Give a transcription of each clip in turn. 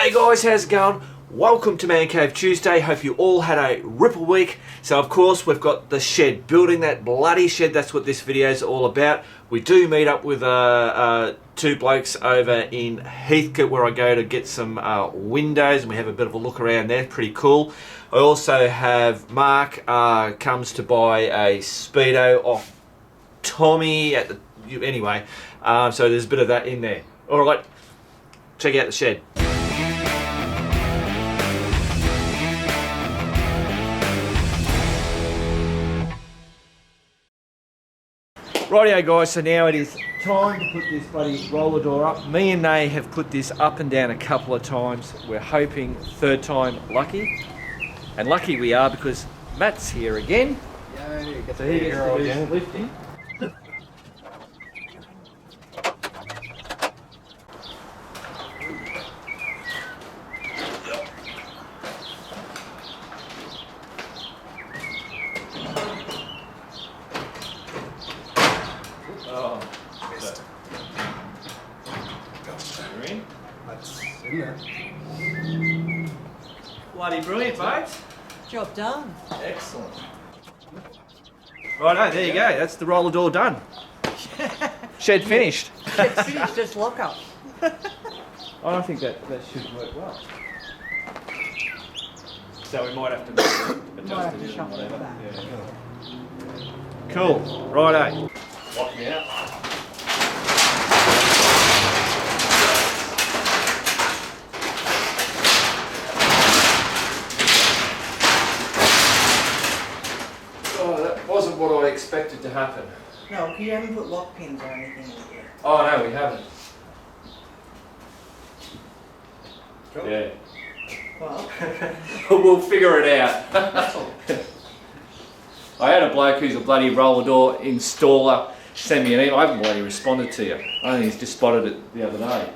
G'day guys, how's it going? Welcome to Man Cave Tuesday. Hope you all had a ripple week. So of course we've got the shed, building that bloody shed. That's what this video is all about. We do meet up with two blokes over in Heathcote where I go to get some windows, and we have a bit of a look around there. Pretty cool. I also have Mark comes to buy a Speedo off Tommy at the anyway. So there's a bit of that in there. All right, check out the shed. Rightio guys, so now it is time to put this bloody roller door up. Me and Nay have put this up and down a couple of times. We're hoping third time lucky. And lucky we are because Matt's here again. Yay, So he gets to do some lifting. Oh, Missed. you're in. That's in there. Bloody brilliant, mate. Job done. Excellent. Righto, there you go. That's the roller door done. Shed finished. It's finished, just lock up. I think that should work well. So we might have to adjust have it to in shuffle whatever. it back. Yeah. Cool. Righto. Lock me out. Oh, that wasn't what I expected to happen. No, you haven't put lock pins or anything in here. Oh no, we haven't. Yeah. Well, We'll figure it out. I had a bloke who's a bloody roller door installer send me an email. I haven't bloody responded to you. I think he's just spotted it the other day.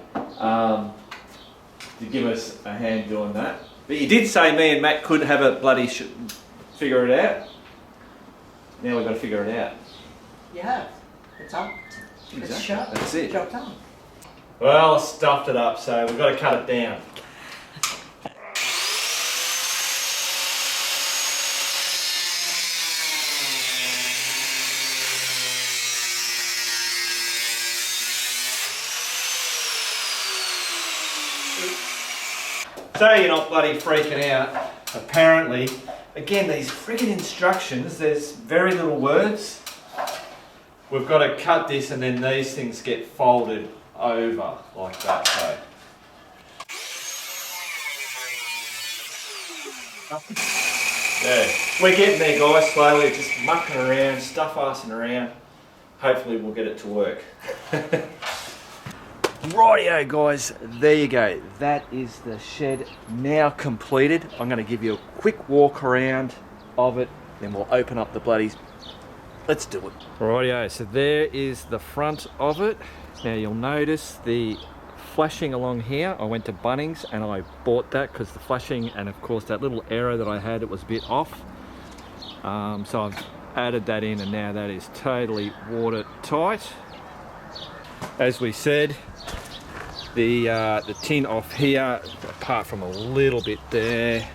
To give us a hand doing that. But you did say me and Matt could have a bloody figure it out. Now we've got to figure it out. you have. It's up. It's shut. That's it. Job done. Well, I stuffed it up, so we've got to cut it down. So you're not bloody freaking out, apparently. Again, these freaking instructions, there's very little words. We've got to cut this and then these things get folded over like that. So. Yeah, we're getting there guys, slowly, just mucking around, stuff-assing around. Hopefully we'll get it to work. Rightio guys, there you go. That is the shed now completed. I'm going to give you a quick walk around of it, then we'll open up the bloodies. Let's do it. Rightio, so there is the front of it. Now you'll notice the flashing along here. I went to Bunnings and I bought that because the flashing and of course that little arrow that I had, it was a bit off. So I've added that in and now that is totally watertight. As we said, the tin off here, apart from a little bit there,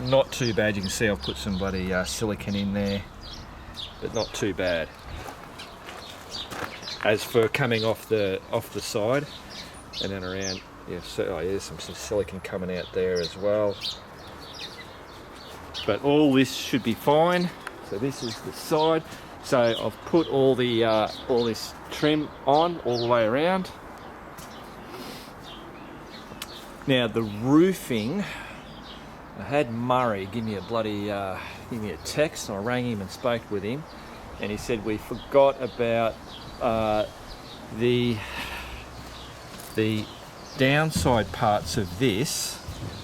not too bad. You can see I've put some bloody silicone in there, but not too bad. As for coming off the side and then around, yeah, so there's some silicone coming out there as well. But all this should be fine. So this is the side. So I've put all the all this trim on all the way around. Now the roofing, I had Murray give me a bloody give me a text, and I rang him and spoke with him, and he said we forgot about the downside parts of this,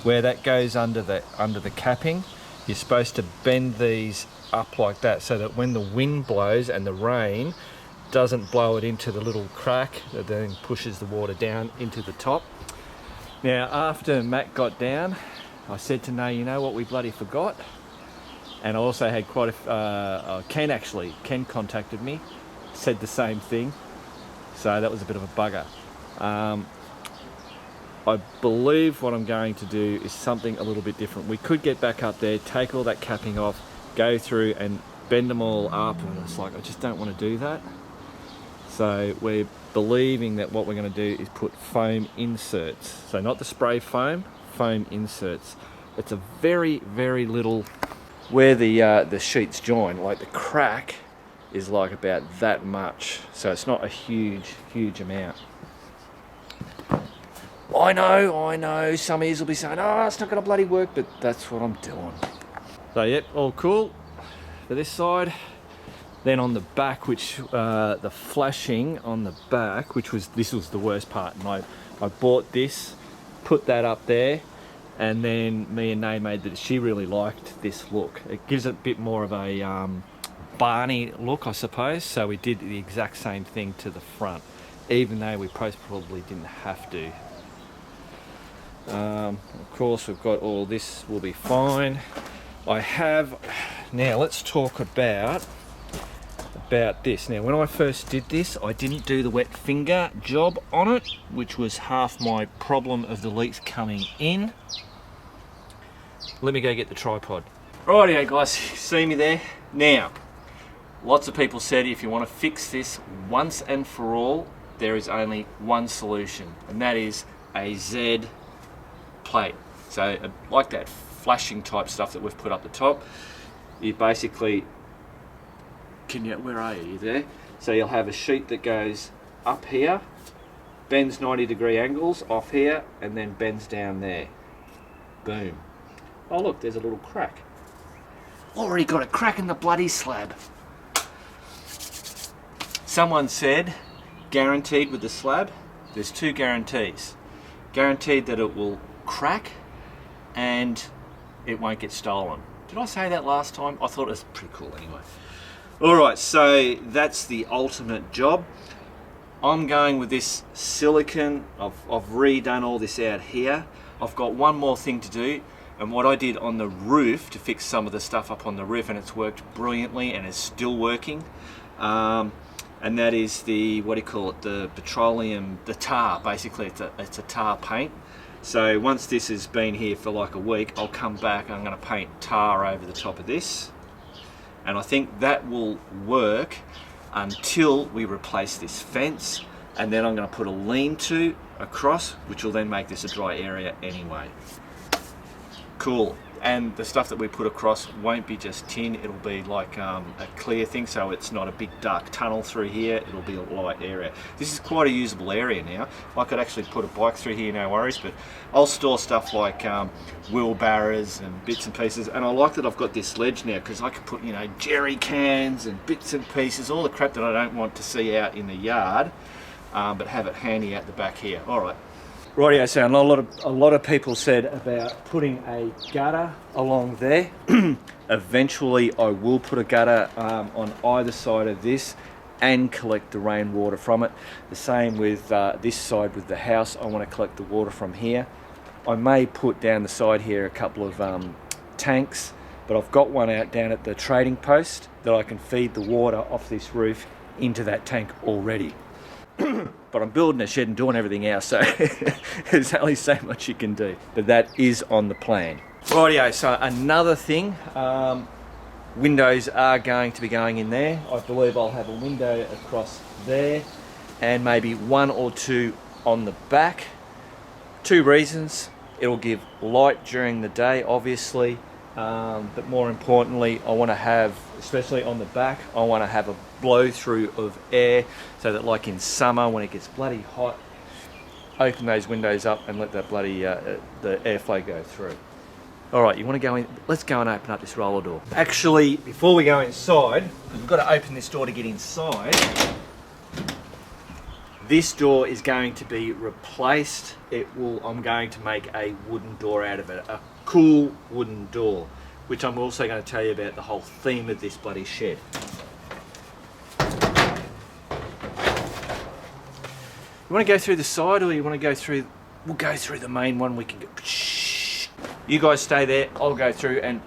where that goes under the capping. You're supposed to bend these up like that so that when the wind blows and the rain doesn't blow it into the little crack that then pushes the water down into the top. Now after Matt got down, I said to Nay, you know what we bloody forgot? And I also had quite a Ken contacted me, said the same thing, so that was a bit of a bugger. I believe what I'm going to do is something a little bit different. We could get back up there, take all that capping off, go through and bend them all up, and it's like, I just don't want to do that. So we're believing that what we're going to do is put foam inserts. So not the spray foam, foam inserts. It's a very, very little, where the sheets join, like the crack is like about that much. So it's not a huge, huge amount. I know, some ears will be saying, oh, it's not going to bloody work, but that's what I'm doing. So yep, all cool for this side. Then on the back, which the flashing on the back, this was the worst part, and I bought this, put that up there, and then me and Nay made that she really liked this look. It gives it a bit more of a Barney look, I suppose. So we did the exact same thing to the front, even though we probably didn't have to. Of course, we've got all this, will be fine. Now let's talk about this. Now, when I first did this, I didn't do the wet finger job on it, which was half my problem of the leaks coming in. Let me go get the tripod. Rightio guys, see me there? Now, lots of people said if you want to fix this once and for all, there is only one solution, and that is a Z plate. So like that flashing type stuff that we've put up the top, you basically, where are you? You there? So you'll have a sheet that goes up here, bends 90-degree angles off here, and then bends down there. Boom. Oh look, there's a little crack. Already got a crack in the bloody slab. Someone said, guaranteed with the slab, there's two guarantees. Guaranteed that it will crack and it won't get stolen. Did I say that last time? I thought it was pretty cool anyway. Alright, so that's the ultimate job. I'm going with this silicone. I've redone all this out here. I've got one more thing to do, and what I did on the roof to fix some of the stuff up on the roof, and it's worked brilliantly and is still working, and that is the, what do you call it, the petroleum, the tar, basically. It's a tar paint. So once this has been here for like a week, I'll come back and I'm going to paint tar over the top of this. And I think that will work until we replace this fence, and then I'm going to put a lean-to across, which will then make this a dry area anyway. Cool. And the stuff that we put across won't be just tin, it'll be like a clear thing, so it's not a big dark tunnel through here, it'll be a light area. This is quite a usable area now. I could actually put a bike through here, no worries, but I'll store stuff like wheelbarrows and bits and pieces, and I like that I've got this ledge now, because I can put, jerry cans and bits and pieces, all the crap that I don't want to see out in the yard, but have it handy out the back here. Alright. Rightio, so a lot of people said about putting a gutter along there. Eventually I will put a gutter on either side of this and collect the rainwater from it. The same with this side with the house. I want to collect the water from here. I may put down the side here a couple of tanks, but I've got one out down at the trading post that I can feed the water off this roof into that tank already. But I'm building a shed and doing everything else, so there's only so much you can do. But that is on the plan. Rightio, so another thing, windows are going to be going in there. I believe I'll have a window across there and maybe one or two on the back. Two reasons: it'll give light during the day, obviously, but more importantly, I want to have, especially on the back, I want to have a blow through of air, so that like in summer when it gets bloody hot, open those windows up and let that bloody the airflow go through. Alright, you want to go in? Let's go and open up this roller door. Actually, before we go inside, because we've got to open this door to get inside, this door is going to be replaced. I'm going to make a wooden door out of it, a cool wooden door, which I'm also going to tell you about the whole theme of this bloody shed. You want to go through the side, or you want to go through? We'll go through the main one. We can go. Shh. You guys stay there. I'll go through and.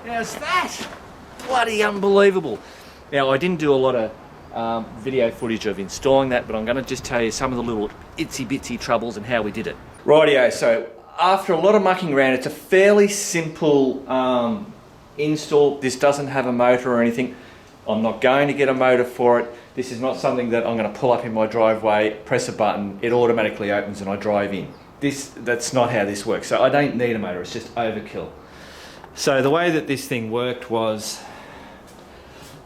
How's that? Bloody unbelievable. Now, I didn't do a lot of video footage of installing that, but I'm going to just tell you some of the little itsy bitsy troubles and how we did it. Rightio, so after a lot of mucking around, it's a fairly simple install. This doesn't have a motor or anything. I'm not going to get a motor for it. This is not something that I'm going to pull up in my driveway, press a button, it automatically opens and I drive in. That's not how this works. So I don't need a motor, it's just overkill. So the way that this thing worked was,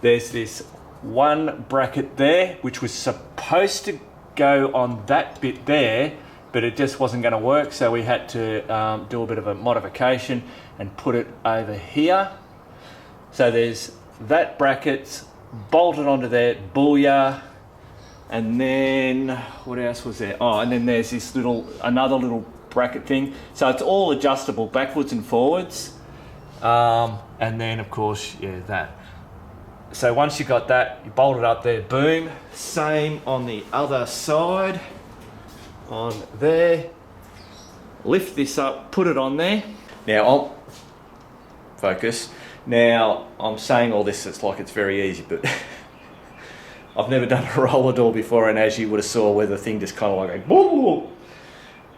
there's this one bracket there, which was supposed to go on that bit there, but it just wasn't going to work. So we had to do a bit of a modification and put it over here. So there's that bracket's bolted onto there, booyah. And then, what else was there? Oh, and then there's this another little bracket thing. So it's all adjustable backwards and forwards. And then of course, yeah, that. So once you got that, you bolt it up there, boom. Same on the other side, on there. Lift this up, put it on there. Now, I'll focus. Now, I'm saying all this, it's like it's very easy, but I've never done a roller door before, and as you would have saw where the thing just kind of like goes,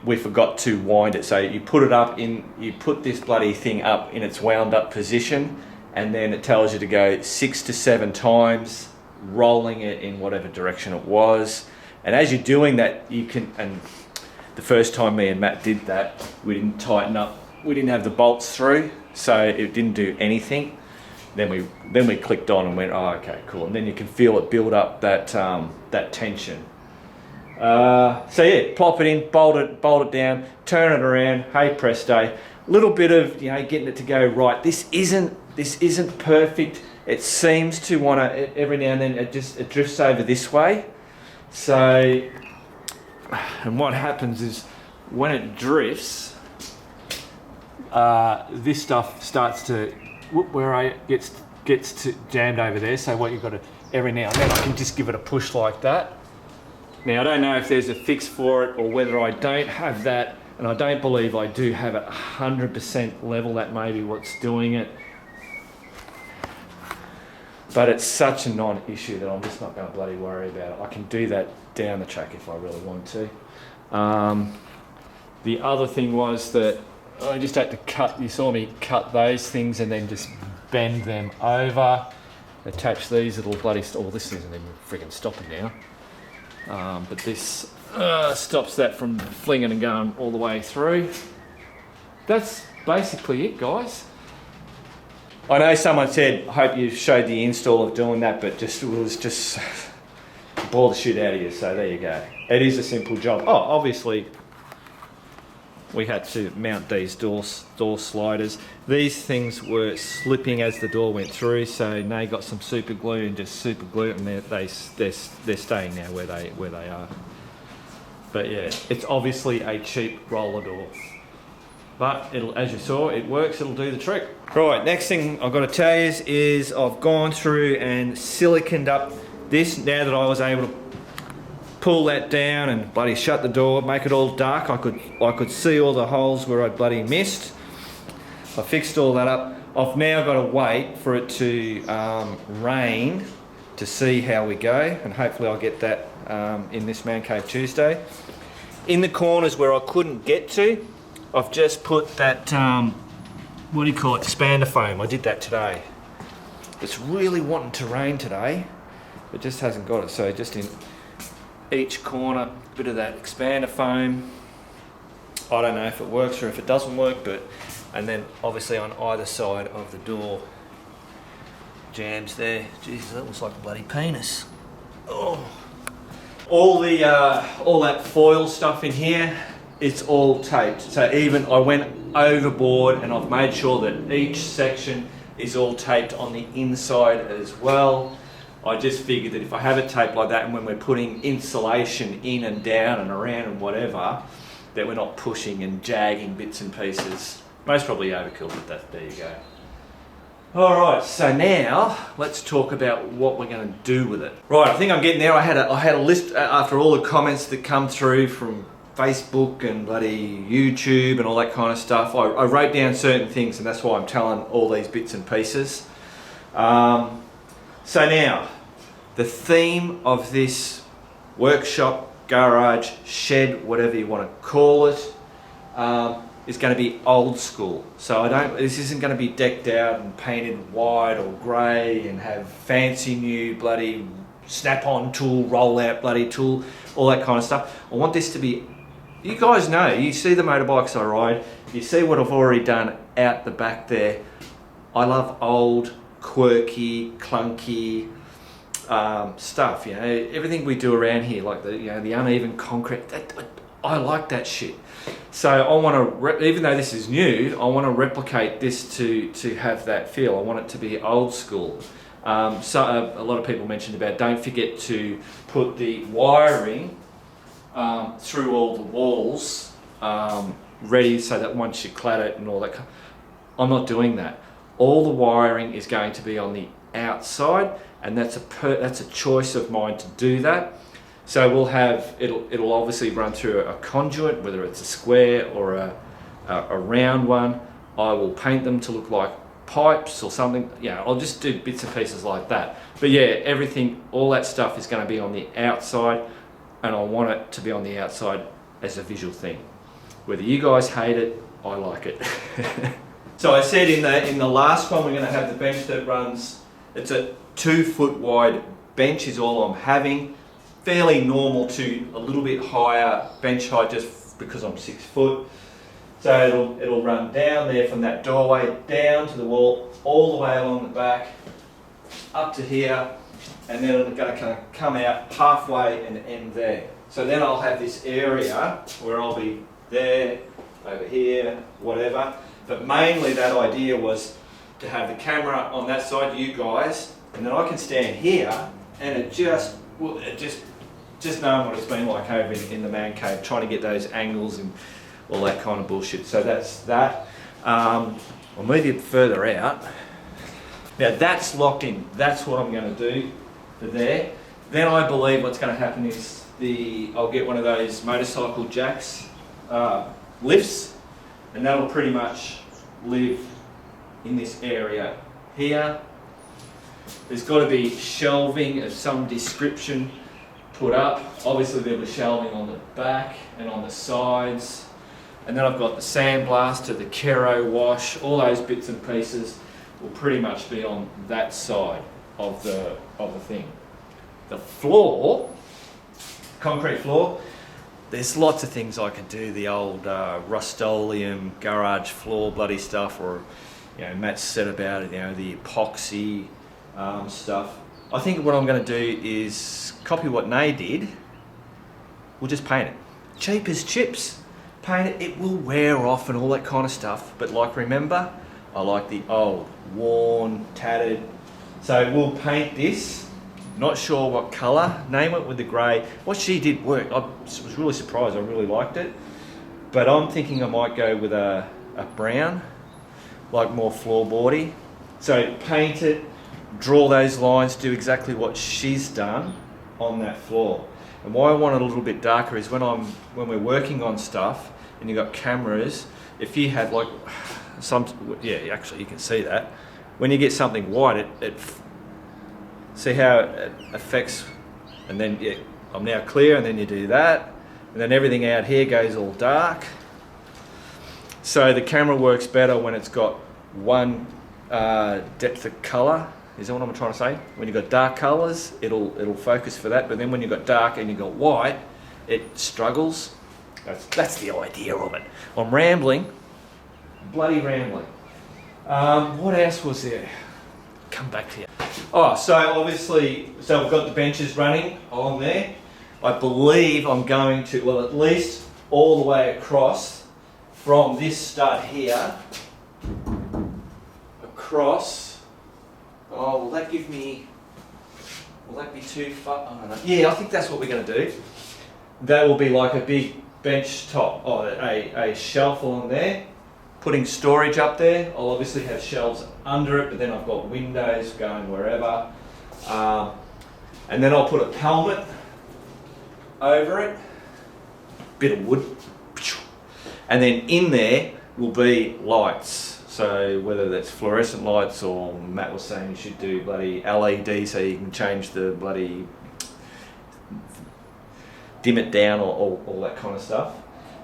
we forgot to wind it. So you put it up in, you put this bloody thing up in its wound up position, and then it tells you to go 6 to 7 times, rolling it in whatever direction it was. And as you're doing that, you can, and the first time me and Matt did that, we didn't tighten up, we didn't have the bolts through, so it didn't do anything. Then we clicked on and went, oh, okay, cool. And then you can feel it build up that that tension. So yeah, plop it in, bolt it down, turn it around. Hey presto, little bit of getting it to go right. This isn't perfect. It seems to want to every now and then it drifts over this way. So, and what happens is when it drifts, this stuff starts to gets jammed over there. So what you've got to, every now and then I can just give it a push like that. Now I don't know if there's a fix for it or whether I don't have that, and I don't believe I do have it 100% level. That may be what's doing it. But it's such a non-issue that I'm just not going to bloody worry about it. I can do that down the track if I really want to. The other thing was that I just had to cut, you saw me cut those things and then just bend them over, attach these little bloody, this isn't even freaking stopping now. But this stops that from flinging and going all the way through. That's basically it, guys. I know someone said, I hope you showed the install of doing that, but it was just bore the shit out of you, so there you go. It is a simple job. Oh, obviously, we had to mount these door sliders. These things were slipping as the door went through, so Nay got some super glue and just super glue it, and they're staying now where they are. But yeah, it's obviously a cheap roller door. But it'll, as you saw, it works, it'll do the trick. Right, next thing I've got to tell you is I've gone through and siliconed up this. Now that I was able to pull that down and bloody shut the door, make it all dark, I could see all the holes where I bloody missed. I fixed all that up. I've now got to wait for it to rain to see how we go, and hopefully I'll get that in this Man Cave Tuesday. In the corners where I couldn't get to, I've just put that, what do you call it, expander foam. I did that today. It's really wanting to rain today, it just hasn't got it. So just in each corner, a bit of that expander foam. I don't know if it works or if it doesn't work, but, and then obviously on either side of the door, jams there. Jesus, that looks like a bloody penis. Oh. All that foil stuff in here, it's all taped. So even I went overboard and I've made sure that each section is all taped on the inside as well. I just figured that if I have it taped like that, and when we're putting insulation in and down and around and whatever, that we're not pushing and jagging bits and pieces. Most probably overkill, but there you go. All right, so now let's talk about what we're going to do with it. Right, I think I'm getting there. I had a list after all the comments that come through from Facebook and bloody YouTube and all that kind of stuff. I wrote down certain things, and that's why I'm telling all these bits and pieces. So now, the theme of this workshop, garage, shed, whatever you want to call it, is going to be old school. So this isn't going to be decked out and painted white or grey and have fancy new bloody snap-on tool, roll-out bloody tool, all that kind of stuff. I want this to be, you guys know, you see the motorbikes I ride, you see what I've already done out the back there. I love old, quirky, clunky stuff, you know, everything we do around here, like the uneven concrete, I like that shit. So I want to, even though this is new, I want to replicate this to have that feel. I want it to be old school. So a lot of people mentioned about, don't forget to put the wiring through all the walls ready, so that once you clad it and all that. I'm not doing that. All the wiring is going to be on the outside, and that's a choice of mine to do that. So we'll have, it'll obviously run through a conduit, whether it's a square or a round one. I will paint them to look like pipes or something. Yeah, I'll just do bits and pieces like that. But yeah, everything, all that stuff is going to be on the outside, and I want it to be on the outside as a visual thing. Whether you guys hate it, I like it. So I said in the last one, we're going to have the bench that runs, it's a 2 foot wide bench is all I'm having. Fairly normal to a little bit higher bench height, just because I'm 6 foot. So it'll run down there from that doorway down to the wall, all the way along the back, up to here, and then it's going to kind of come out halfway and end there. So then I'll have this area where I'll be there, over here, whatever. But mainly that idea was to have the camera on that side, you guys, and then I can stand here, and it just knowing what it's been like over in the man cave, trying to get those angles and all that kind of bullshit. So that's that. I'll move you further out. Now that's locked in. That's what I'm going to do for there. Then I believe what's going to happen is I'll get one of those motorcycle jacks, lifts, and that'll pretty much live in this area here. There's got to be shelving of some description put up. Obviously there'll be shelving on the back and on the sides, and then I've got the sandblaster, the Kero wash, all those bits and pieces will pretty much be on that side of the thing. The floor, concrete floor, there's lots of things I could do. The old Rust-Oleum garage floor bloody stuff, or Matt said about it, the epoxy stuff. I think what I'm going to do is copy what Nay did. We'll just paint it. Cheap as chips. Paint it. It will wear off and all that kind of stuff. But remember, I like the old, worn, tattered. So we'll paint this. Not sure what colour. Nay went with the grey. What she did worked. I was really surprised. I really liked it. But I'm thinking I might go with a brown, like more floorboardy. So paint it. Draw those lines, do exactly what she's done on that floor. And why I want it a little bit darker is when we're working on stuff and you've got cameras, if you have actually you can see that. When you get something white, see how it affects, and then I'm now clear, and then you do that, and then everything out here goes all dark. So the camera works better when it's got one depth of colour. Is that what I'm trying to say? When you've got dark colours, it'll focus for that, but then when you've got dark and you've got white, it struggles. That's the idea of it. I'm rambling, bloody rambling. What else was there? Come back to you. Oh, so obviously, we've got the benches running along there. I believe I'm going to, well, at least all the way across from this stud here, across. Oh, will that be too far? I don't know. Yeah, I think that's what we're going to do. That will be like a big bench top, a shelf along there. Putting storage up there. I'll obviously have shelves under it, but then I've got windows going wherever. And then I'll put a pelmet over it. bit of wood. And then in there will be lights. So whether that's fluorescent lights or Matt was saying you should do bloody LED so you can change the bloody, dim it down or all that kind of stuff.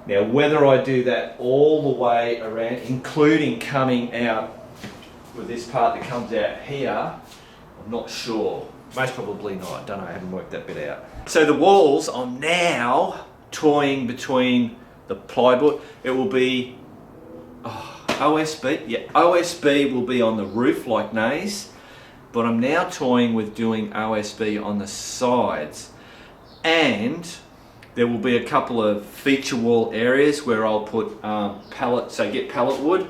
Now whether I do that all the way around, including coming out with this part that comes out here, I'm not sure. Most probably not, don't know, I haven't worked that bit out. So the walls, I'm now toying between the plywood. It will be OSB, yeah, OSB will be on the roof like Nays, but I'm now toying with doing OSB on the sides. And there will be a couple of feature wall areas where I'll put pallet, so get pallet wood,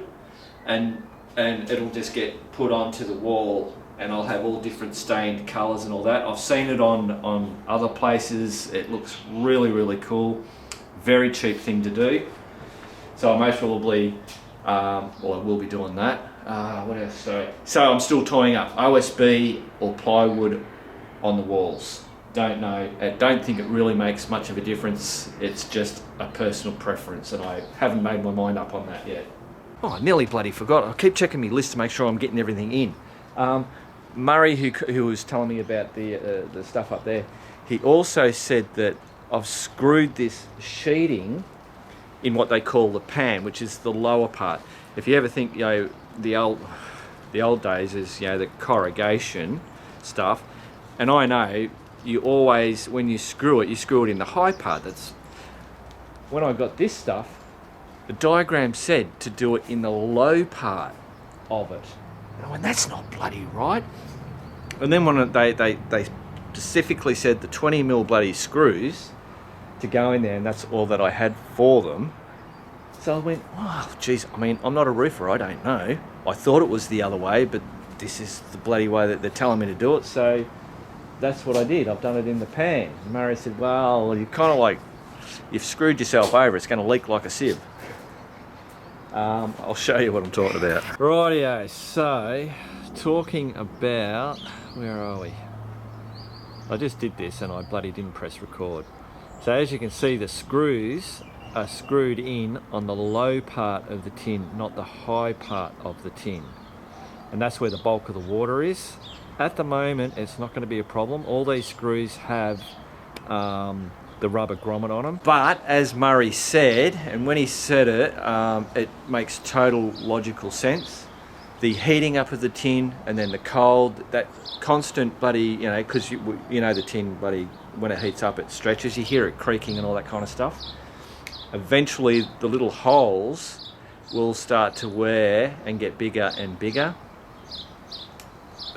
and it'll just get put onto the wall, and I'll have all different stained colours and all that. I've seen it on other places. It looks really, really cool. Very cheap thing to do. So I most probably, well, I will be doing that. What else? So I'm still toying up OSB or plywood on the walls. Don't know. I don't think it really makes much of a difference. It's just a personal preference, and I haven't made my mind up on that yet. Oh, I nearly bloody forgot. I keep checking my list to make sure I'm getting everything in. Murray, who was telling me about the stuff up there, he also said that I've screwed this sheeting in what they call the pan, which is the lower part. If you ever think, you know, the old days is, you know, the corrugation stuff, and I know you always, when you screw it in the high part. That's when I got this stuff. The diagram said to do it in the low part of it. And I went, that's not bloody right. And then when they specifically said the 20mm bloody screws to go in there, and that's all that I had for them. So I went, oh, geez, I mean, I'm not a roofer, I don't know. I thought it was the other way, but this is the bloody way that they're telling me to do it, so that's what I did. I've done it in the pan. And Murray said, well, you kind of like, you've screwed yourself over, it's going to leak like a sieve. I'll show you what I'm talking about. Rightio, so talking about, where are we? I just did this and I bloody didn't press record. So as you can see, the screws are screwed in on the low part of the tin, not the high part of the tin. And that's where the bulk of the water is. At the moment, it's not going to be a problem. All these screws have the rubber grommet on them. But as Murray said, and when he said it, it makes total logical sense. The heating up of the tin and then the cold, that constant bloody, you know, because you know the tin bloody, when it heats up, it stretches. You hear it creaking and all that kind of stuff. Eventually, the little holes will start to wear and get bigger and bigger.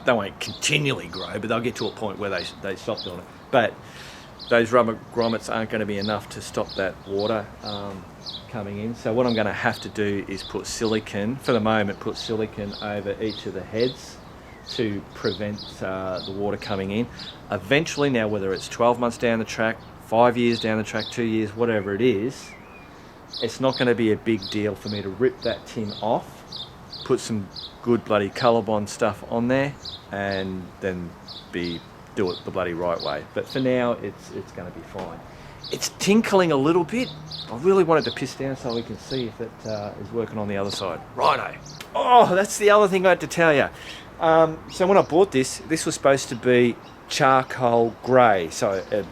They won't continually grow, but they'll get to a point where they stop doing it. But those rubber grommets aren't going to be enough to stop that water coming in. So what I'm going to have to do is put silicone, for the moment, put silicone over each of the heads to prevent the water coming in. Eventually, now whether it's 12 months down the track, 5 years down the track, 2 years, whatever it is, it's not going to be a big deal for me to rip that tin off, put some good bloody Colorbond stuff on there, and then do it the bloody right way. But for now, it's going to be fine. It's tinkling a little bit. I really wanted to piss down so we can see if it is working on the other side. Righto. Oh, that's the other thing I had to tell you. So when I bought this was supposed to be charcoal grey, so a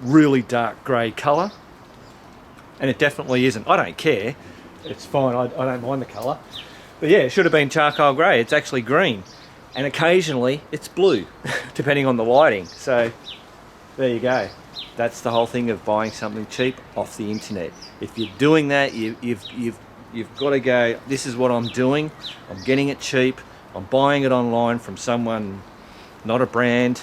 really dark grey colour. And it definitely isn't. I don't care. It's fine. I don't mind the colour. But yeah, it should have been charcoal grey. It's actually green. And occasionally it's blue, depending on the lighting. So there you go. That's the whole thing of buying something cheap off the internet. If you're doing that, you've got to go, this is what I'm doing. I'm getting it cheap. I'm buying it online from someone, not a brand.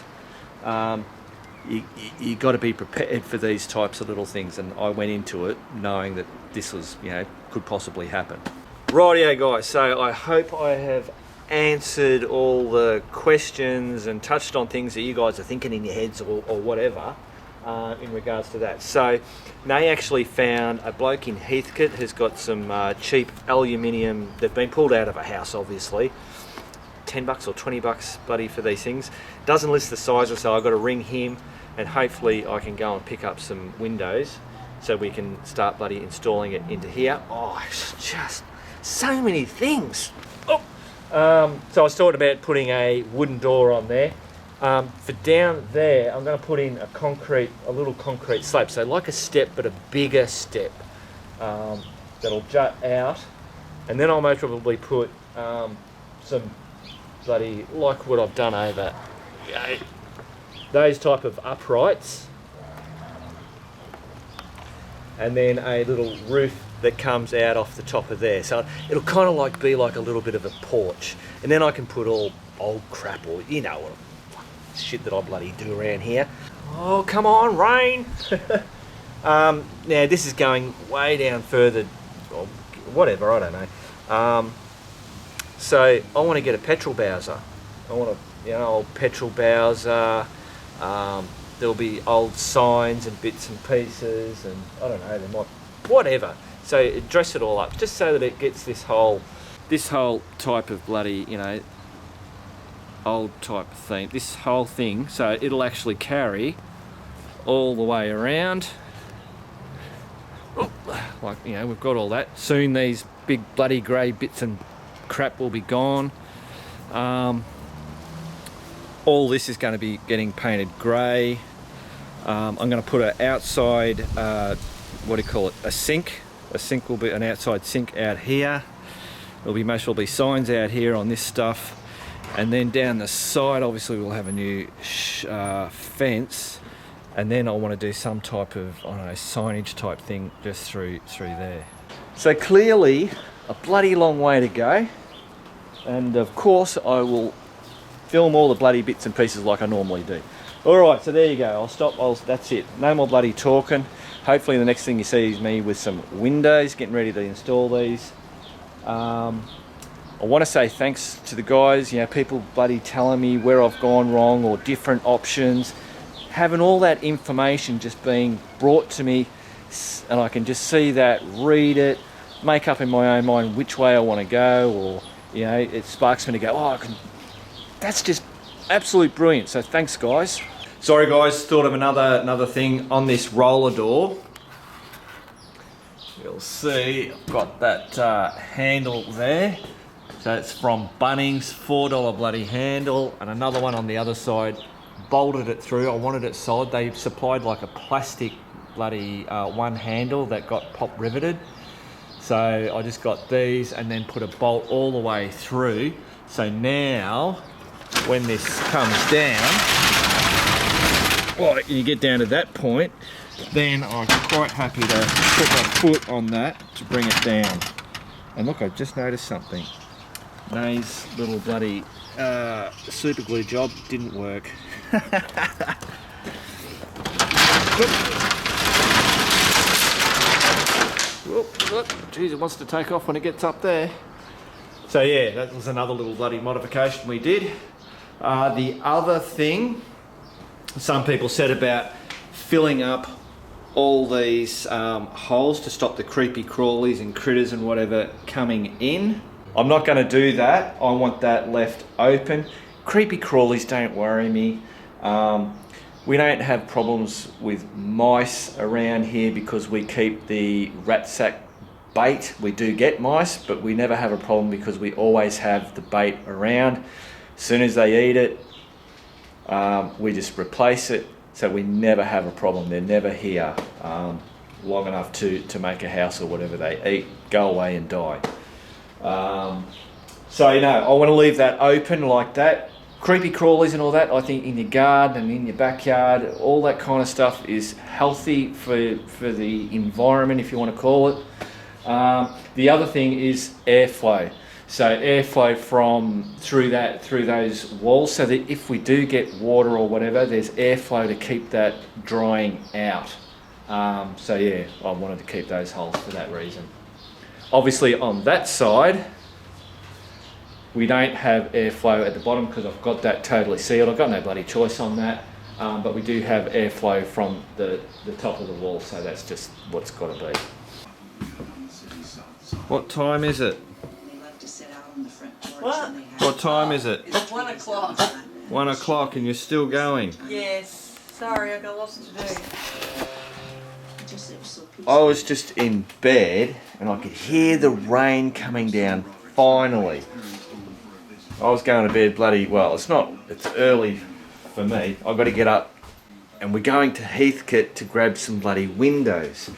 You got to be prepared for these types of little things, and I went into it knowing that this was, you know, could possibly happen. Rightio guys, so I hope I have answered all the questions and touched on things that you guys are thinking in your heads or whatever in regards to that. So Nay actually found a bloke in Heathcote who's got some cheap aluminium. They've been pulled out of a house, obviously. $10 or $20 bloody for these things. Doesn't list the sizes, so I've got to ring him and hopefully I can go and pick up some windows. so we can start bloody installing it into here. Oh, it's just so many things. Oh. So I was talking about putting a wooden door on there. For down there, I'm going to put in a little concrete slope, so like a step, but a bigger step that'll jut out, and then I'll most probably put some bloody, like what I've done over, those type of uprights, and then a little roof that comes out off the top of there, so it'll kind of like be like a little bit of a porch, and then I can put all old crap, or you know what shit that I bloody do around here. Oh, come on, rain. Now this is going way down further, or whatever, I don't know. So I want to get a petrol bowser. I want a, old petrol bowser. There'll be old signs and bits and pieces, and I don't know, there might, whatever. So dress it all up, just so that it gets this whole type of bloody, old type of theme, this whole thing, so it'll actually carry all the way around. Like, we've got all that. Soon these big bloody grey bits and crap will be gone. All this is going to be getting painted grey. I'm going to put an outside, a sink. A sink will be an outside sink out here. There'll be most probably signs out here on this stuff. And then down the side, obviously we'll have a new fence. And then I want to do some type of, I don't know, signage type thing just through there. So clearly, a bloody long way to go. And of course, I will film all the bloody bits and pieces like I normally do. All right, so there you go. I'll stop. That's it. No more bloody talking. Hopefully the next thing you see is me with some windows, getting ready to install these. I want to say thanks to the guys, people bloody telling me where I've gone wrong or different options. Having all that information just being brought to me, and I can just see that, read it, make up in my own mind which way I want to go, or, it sparks me to go, that's just absolute brilliant. So thanks, guys. Sorry guys, thought of another thing on this roller door. You'll see I've got that handle there. So it's from Bunnings, $4 bloody handle, and another one on the other side. Bolted it through. I wanted it solid. They supplied like a plastic bloody one handle that got pop riveted. So I just got these and then put a bolt all the way through. So now when this comes down, well, you get down to that point, then I'm quite happy to put my foot on that to bring it down. And look, I just noticed something. Nay's little bloody super glue job didn't work. Whoop, geez, it wants to take off when it gets up there. So yeah, that was another little bloody modification we did. The other thing, some people said about filling up all these holes to stop the creepy crawlies and critters and whatever coming in. I'm not going to do that. I want that left open. Creepy crawlies don't worry me. We don't have problems with mice around here because we keep the rat sack bait. We do get mice, but we never have a problem because we always have the bait around. As soon as they eat it, we just replace it. So we never have a problem. They're never here long enough to make a house or whatever. They eat, go away and die. So I want to leave that open like that. Creepy crawlies and all that, I think in your garden and in your backyard, all that kind of stuff is healthy for the environment, if you want to call it. The other thing is airflow. So airflow through those walls, so that if we do get water or whatever, there's airflow to keep that drying out. So yeah, I wanted to keep those holes for that reason. Obviously on that side, we don't have airflow at the bottom because I've got that totally sealed. I've got no bloody choice on that. But we do have airflow from the top of the wall, so that's just what's got to be. What time is it? They love to sit out on the front porch. What? And they have What time is it? It's 1 o'clock. 1 o'clock and you're still going. Yes. Sorry, I got lots to do. I was just in bed and I could hear the rain coming down finally. I was going to bed well, it's early for me. I've got to get up and we're going to Heathcote to grab some bloody windows.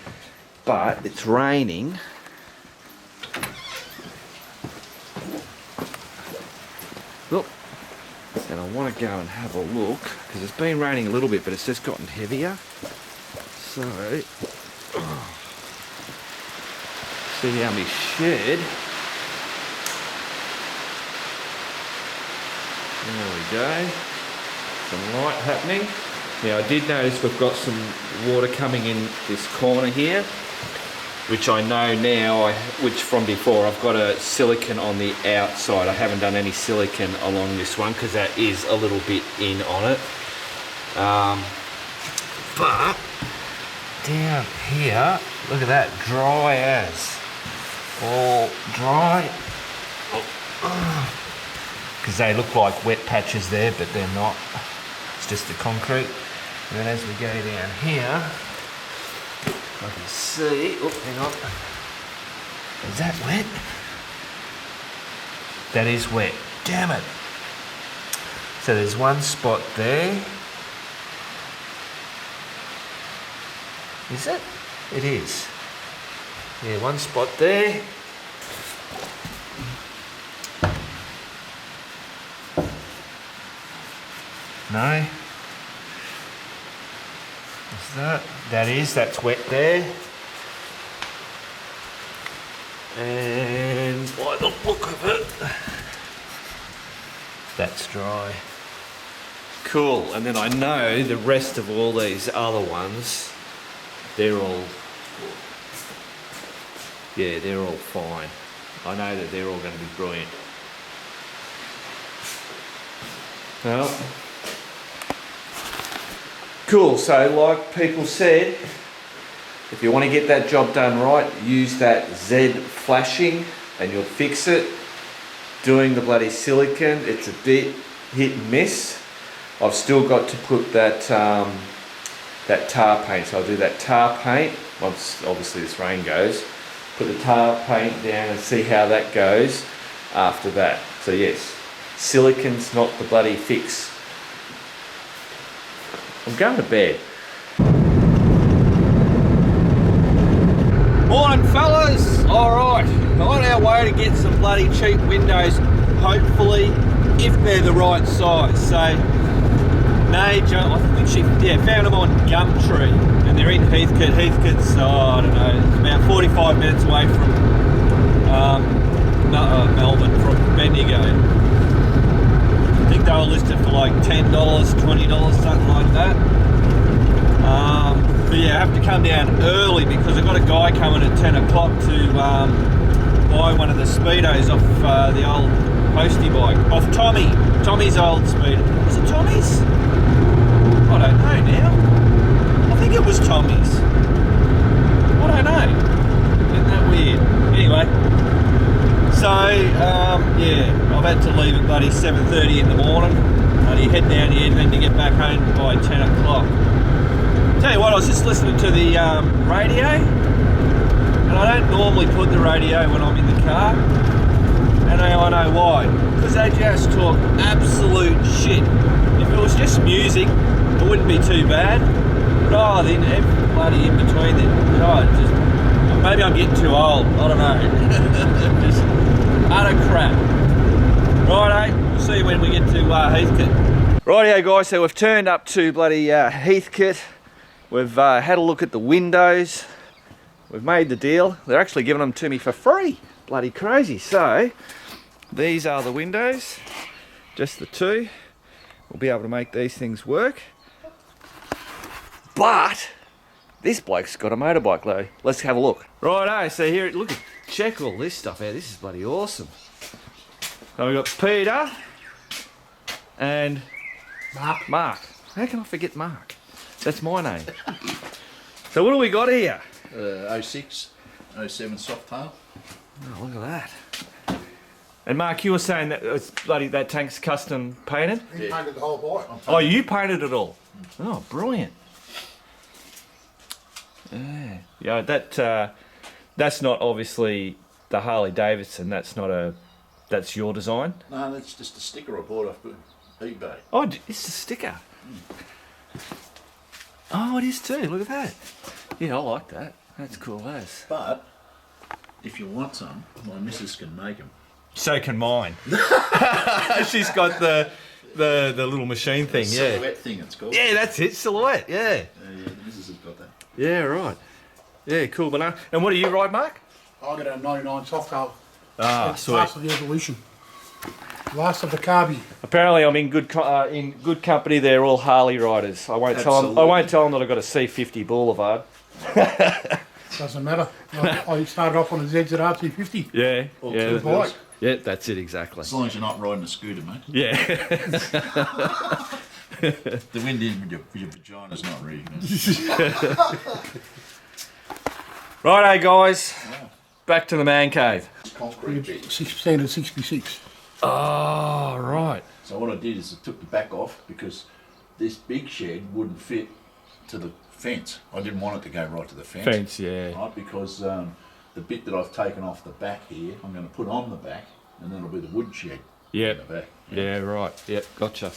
But it's raining. Look. And I want to go and have a look because it's been raining a little bit, but it's just gotten heavier. So, see how my shed. There we go. Some light happening. Now I did notice we've got some water coming in this corner here, which I know now, which from before, I've got a silicone on the outside. I haven't done any silicone along this one because that is a little bit in on it. But down here, look at that, dry as. All dry. Because they look like wet patches there, but they're not. It's just the concrete. And then as we go down here, I can see, oh, hang on. Is that wet? That is wet. Damn it. So there's one spot there. Is it? It is. Yeah, one spot there. No. Is that? That's wet there. And by the look of it, that's dry. Cool, and then I know the rest of all these other ones, they're all fine. I know that they're all going to be brilliant. Well, cool, so like people said, if you want to get that job done right, use that Z flashing and you'll fix it. Doing the bloody silicone, it's a bit hit and miss. I've still got to put that that tar paint, so I'll do that tar paint once obviously this rain goes. Put the tar paint down and see how that goes after that. So yes, silicone's not the bloody fix. I'm going to bed. Morning fellas! Alright, on our way to get some bloody cheap windows, hopefully, if they're the right size. So, Nage, I think she found them on Gumtree, and they're in Heathcote. Heathcote's, I don't know, it's about 45 minutes away from Melbourne, from Bendigo. I think they were listed for like $10, $20, something like that. But yeah, I have to come down early because I've got a guy coming at 10 o'clock to buy one of the Speedos off the old postie bike. Off Tommy's old Speedo. Was it Tommy's? I don't know now. I think it was Tommy's. I don't know. Isn't that weird? Anyway. So, yeah, I've had to leave at bloody 7:30 in the morning. Bloody head down here and then to get back home by 10 o'clock. Tell you what, I was just listening to the radio, and I don't normally put the radio when I'm in the car, and I know why. Because they just talk absolute shit. If it was just music, it wouldn't be too bad. But then every bloody in between then, maybe I'm getting too old, I don't know. Just utter crap. Righto, we'll see you when we get to Heathcote. Rightio guys, so we've turned up to bloody Heathcote. We've had a look at the windows. We've made the deal. They're actually giving them to me for free. Bloody crazy. So, these are the windows. Just the two. We'll be able to make these things work. But, this bloke's got a motorbike though. Let's have a look. Righto, so here, look, check all this stuff out. This is bloody awesome. So we've got Peter and Mark. How can I forget Mark? That's my name. So what do we got here? 06, 07 Softail. Oh, look at that. And Mark, you were saying that it's bloody that tank's custom painted? He painted the whole bike. Oh, you painted it all? Oh, brilliant. Yeah, that's not obviously the Harley Davidson. That's your design. No, that's just a sticker I bought off eBay. Oh, it's a sticker. Oh, it is too. Look at that. Yeah, I like that. That's cool as. But if you want some, my missus can make them. So can mine. She's got the little machine thing. Yeah. Silhouette thing it's called. Yeah, that's it. Silhouette. Yeah. Yeah, the missus has got that. Yeah, right. Yeah, cool. But and what do you ride, Mark? I got a 99 soft tail. Ah, It's sweet. last of the evolution. Last of the carby. Apparently, I'm in good company. They're all Harley riders. I won't tell them. I won't tell them that I've got a C50 Boulevard. Doesn't matter. I started off on a ZZR 250. Yeah, Or yeah, two bike. wheels. yeah. That's it exactly. As long as you're not riding a scooter, mate. Yeah. The wind in your vagina's not really good. Righto, guys. Back to the man cave. Concrete bit. 6% of 66. Oh, right. So what I did is I took the back off because this big shed wouldn't fit to the fence. I didn't want it to go right to the fence. Fence, yeah. Right, because the bit that I've taken off the back here, I'm going to put on the back, and then it'll be the wood shed Yep. in the back. Yeah, right. Yep, gotcha.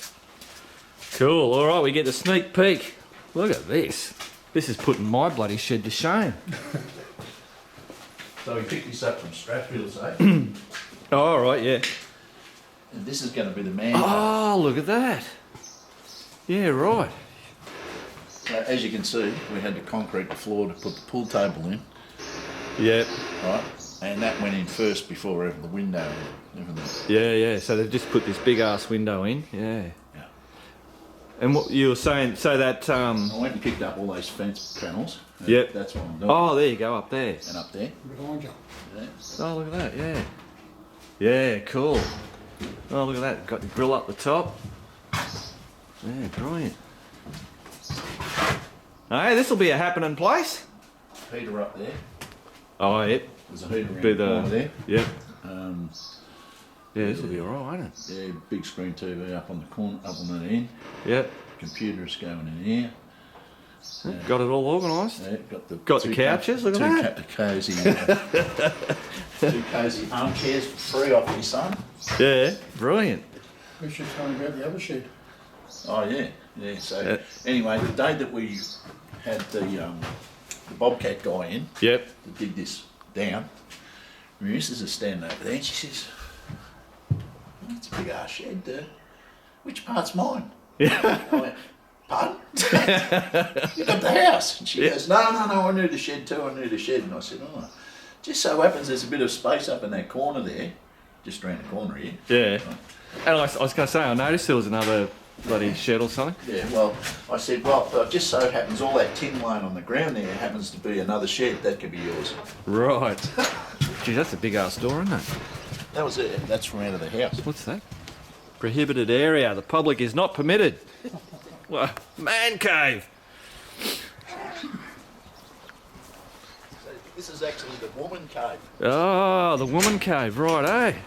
Cool. All right, we get the sneak peek. Look at this. This is putting my bloody shed to shame. So we picked this up from Strathfield, say, Oh, all right, yeah. and this is going to be the man. Oh, look at that. Yeah, right. So as you can see, we had to concrete the floor to put the pool table in, Yep. right? And that went in first before the window and everything. Yeah, yeah. So they've just put this big ass window in. Yeah. Yeah. And what you were saying, so that I went and picked up all those fence panels. and Yep. That's what I'm doing. oh, there you go up there. And up there. Behind you. Yeah. Oh, look at that. Yeah. Yeah, cool. Oh, look at that. Got the grill up the top. Yeah, brilliant. Hey, this will be a happening place. Heater up there. Oh, yep. There's a heater in Be the corner the there. yep. Um, Yeah, this will be alright, won't it? yeah, big screen TV up on the corner, up on that end. Yep. Computers going in here. Got it all organised. Yeah, Got the two couches, look at that. Two cosy armchairs for free off your son. Yeah, brilliant. We should tell me about the other shed. Oh yeah, yeah. So Yeah. anyway, the day that we had the Bobcat guy in Yep. to dig this down, my missus is standing over there and she says, "That's a big ass shed. Which part's mine?" I went, "Pardon? You got the house?" And she goes, No, I knew the shed too, I knew the shed. And I said, "Oh, just so happens there's a bit of space up in that corner there, just around the corner here." Yeah. And I was going to say, I noticed there was another bloody shed or something. Yeah, well, I said, just so happens all that tin laying on the ground there happens to be another shed, that could be yours. Right. Gee, that's a big ass door, isn't it? That was it, that's from out of the house. What's that? Prohibited area. The public is not permitted. Well, man cave. This is actually the woman cave. Oh, the woman cave. Right, eh?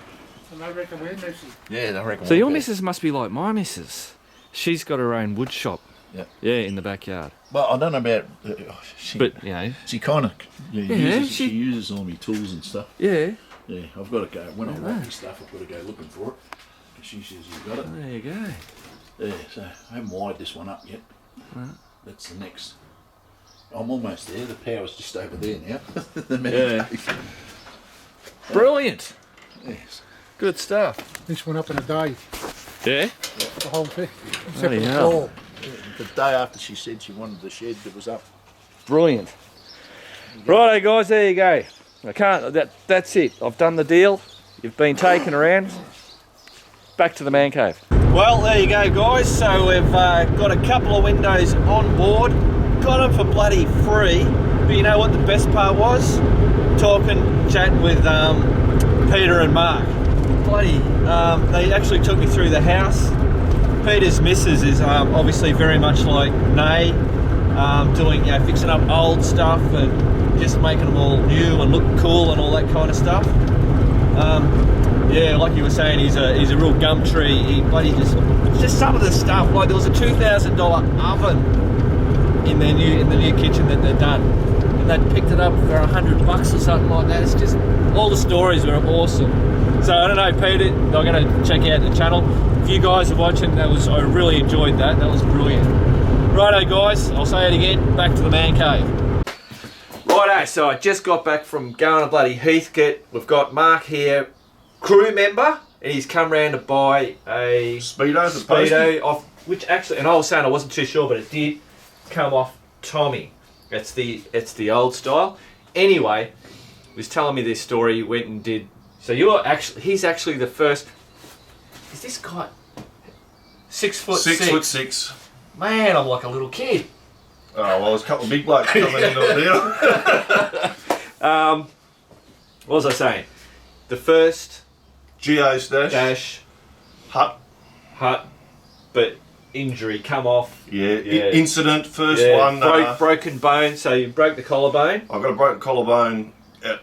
And they reckon we're messy. Yeah, I reckon. So your missus must be like my missus. She's got her own wood shop. Yeah. Yeah, in the backyard. Well, I don't know about. She, But, you know, she kind of Yeah, she uses all my tools and stuff. yeah. Yeah, I've got to go. When I want my stuff, I've got to go looking for it. And she says, "You've got it." There you go. Yeah, so I haven't wired this one up yet. That's the next. I'm almost there. The power's just over there now. The Yeah. Brilliant. Yes. Good stuff. This went up in a day. Yeah? The whole thing. Except Bloody for the hell. floor. The day after she said she wanted the shed that was up. Brilliant. Righto, guys, there you go. That's it. I've done the deal. You've been taken around. Back to the man cave. Well, there you go, guys. So we've got a couple of windows on board. Got them for bloody free. But you know what the best part was? Chatting with Peter and Mark. Bloody, they actually took me through the house. Peter's missus is obviously very much like Nay, doing, fixing up old stuff and just making them all new and look cool and all that kind of stuff. Yeah, like you were saying, he's a real gum tree. He bloody just some of the stuff. Like there was a $2,000 oven in the new kitchen that they've done. and they'd picked it up for $100 or something like that. It's just, all the stories were awesome. So I don't know, Peter, I'm going to check out the channel. If you guys are watching, I really enjoyed that. That was brilliant. Righto guys, I'll say it again, back to the man cave. Righto, so I just got back from going to bloody Heathcote. We've got Mark here, crew member, and he's come round to buy a Speedo off, which actually, and I was saying I wasn't too sure, but it did come off Tommy. It's the old style. Anyway, he was telling me this story. He went and did. So he's actually the first. Is this guy 6 foot 6? 6 foot 6. Man, I'm like a little kid. Oh well, there's a couple of big blokes coming in up there. What was I saying? The first Geostash. hut, Hut. but injury come off. Yeah. Yeah. Incident. First Yeah, one. broken bone. So you broke the collarbone. I've got a broken collarbone at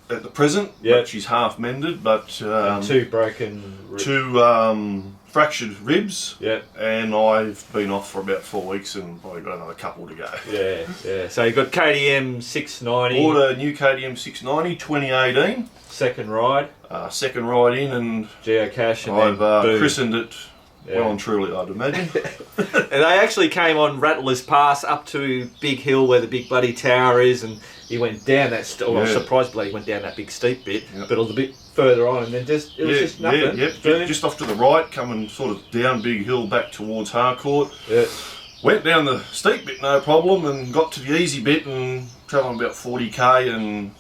the present. Yeah. But she's half mended. But And two broken. two fractured ribs. Yeah. And I've been off for about 4 weeks and probably got another couple to go. Yeah. So you got KTM 690. Bought a new KTM 690 2018. Second ride. Second ride in, and Geocache, and I've then boom. christened it Yeah. well and truly, I'd imagine. And they actually came on Rattler's Pass up to Big Hill where the big bloody tower is, and he went down that. I was Yeah. surprised, bloody, he went down that big steep bit, Yep. but it was a bit further on, and then it was just nothing. Boom. Just off to the right, coming sort of down Big Hill back towards Harcourt. Yeah. Went down the steep bit, no problem, and got to the easy bit and travelling about 40k, and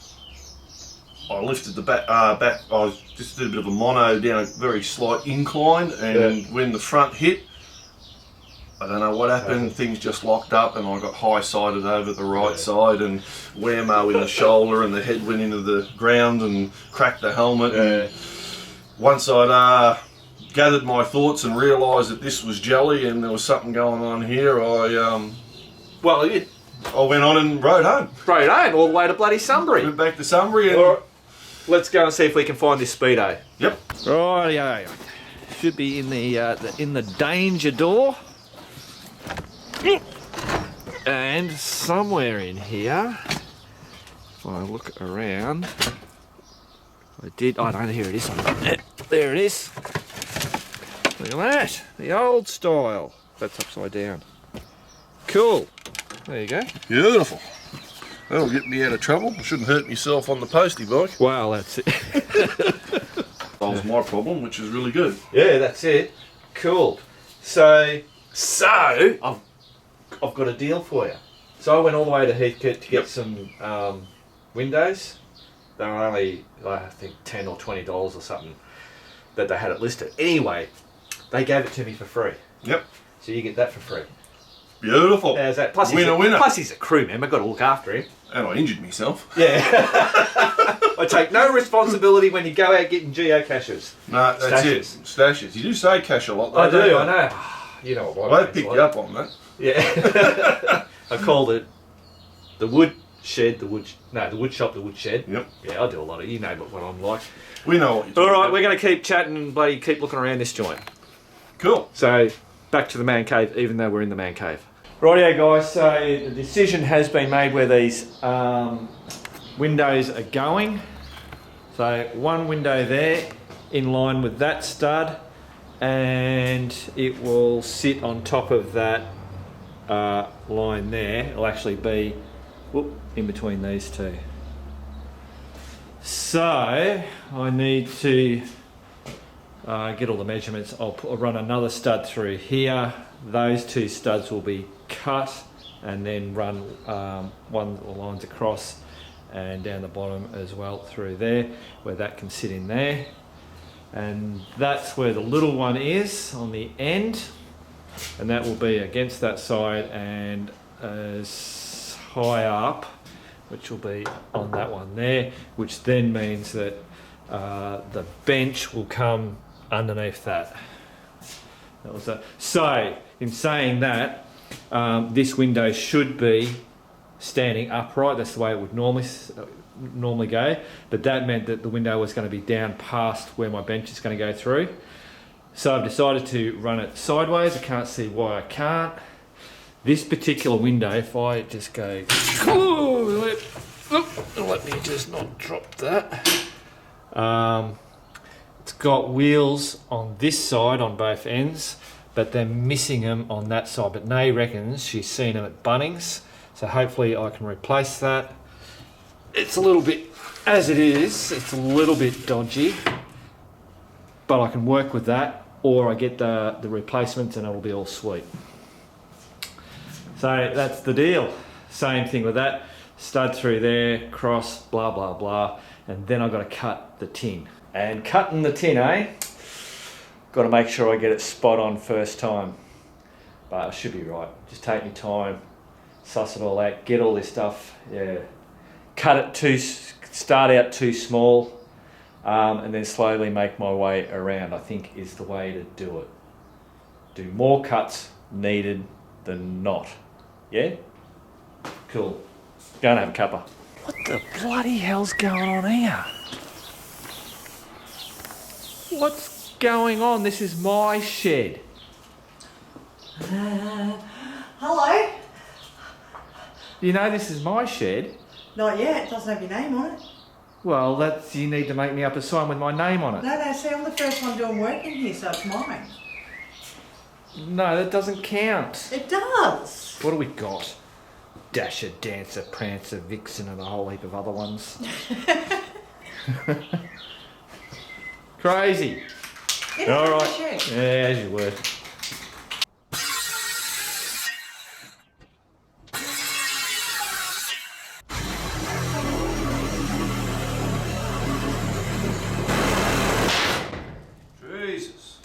I lifted the back. I just did a bit of a mono down a very slight incline, and when the front hit, I don't know what happened. Things just locked up, and I got high-sided over the right side, and whammo in the shoulder, and the head went into the ground and cracked the helmet. And once I'd gathered my thoughts and realised that this was jelly and there was something going on here, I went on and rode home. Straight home, all the way to bloody Sunbury. Went back to Sunbury and All right, let's go and see if we can find this Speedo. yep. Rightio. Should be in the danger door. And somewhere in here, if I look around, I don't know, here it is. There it is. Look at that, the old style. That's upside down. Cool. There you go. Beautiful. That'll get me out of trouble. I shouldn't hurt myself on the postie bike. Wow, that's it. Solves my problem, which is really good. Yeah, that's it. Cool. So I've got a deal for you. So I went all the way to Heathcote to get some windows. They were only, I think, $10 or $20 or something that they had it listed. Anyway, they gave it to me for free. Yep. So you get that for free. Beautiful. How's that? Plus Winner. Plus he's a crew member, got to look after him. And I injured myself. Yeah. I take no responsibility when you go out getting geocaches. No, that's it. Stashes. You do say cache a lot though. I do, don't you? I know. You know what Well, I picked you up on that. Yeah. I called it the wood shed, the wood shop, the wood shed. Yep. Yeah, I do a lot of, you know what I'm like. We know what you're talking Alright, about. we're going to keep chatting and bloody keep looking around this joint. Cool. So, back to the man cave, even though we're in the man cave. Rightio guys, so the decision has been made where these windows are going. So, one window there, in line with that stud, and it will sit on top of that line there. It'll actually be in between these two. So I need to get all the measurements. I'll run another stud through here. Those two studs will be cut and then run one of the lines across and down the bottom as well through there, where that can sit in there. And that's where the little one is on the end, and that will be against that side and as high up, which will be on that one there, which then means that the bench will come underneath that. That was that. So in saying that, this window should be standing upright. That's the way it would normally go, but that meant that the window was going to be down past where my bench is going to go through. So I've decided to run it sideways. I can't see why I can't. This particular window, if I just go me just not drop that. It's got wheels on this side on both ends, but they're missing them on that side. But Nay reckons she's seen them at Bunnings, so hopefully I can replace that. It's a little bit, as it is, it's a little bit dodgy, but I can work with that, or I get the replacements and it'll be all sweet. So that's the deal. Same thing with that. Stud through there, cross, blah, blah, blah. And then I've got to cut the tin. And cutting the tin, eh? Got to make sure I get it spot on first time. But I should be right. Just take me time, suss it all out, get all this stuff, yeah. Start out too small, and then slowly make my way around, I think is the way to do it. Do more cuts needed than not. Yeah? Cool. Go and have a cuppa. What the bloody hell's going on here? What's going on? This is my shed. Hello? You know this is my shed? Not yet. It doesn't have your name on it. Well, that's, you need to make me up a sign with my name on it. No, see, I'm the first one doing work in here, so it's mine. No, that doesn't count. It does. What do we got? Dasher, Dancer, Prancer, Vixen, and a whole heap of other ones. Crazy. Get All out of right. the shed. Yeah, as you were. Jesus.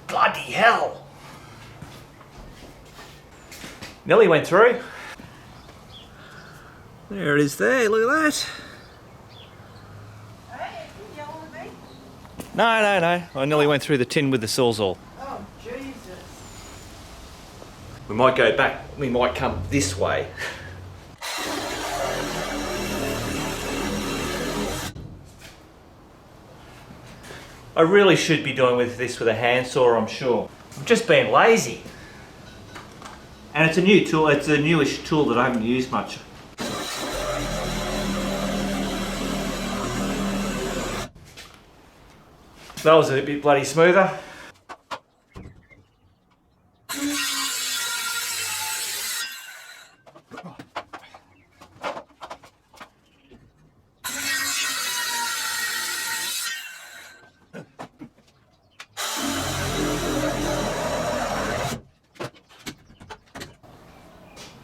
Bloody hell. Nearly went through. There it is there, look at that. Hey, you yelling at me? No. I nearly went through the tin with the Sawzall. Oh, Jesus. We might go back, we might come this way. I really should be doing this with a handsaw, I'm sure. I'm just being lazy. And it's a new tool, it's a newish tool that I haven't used much. That was a bit bloody smoother.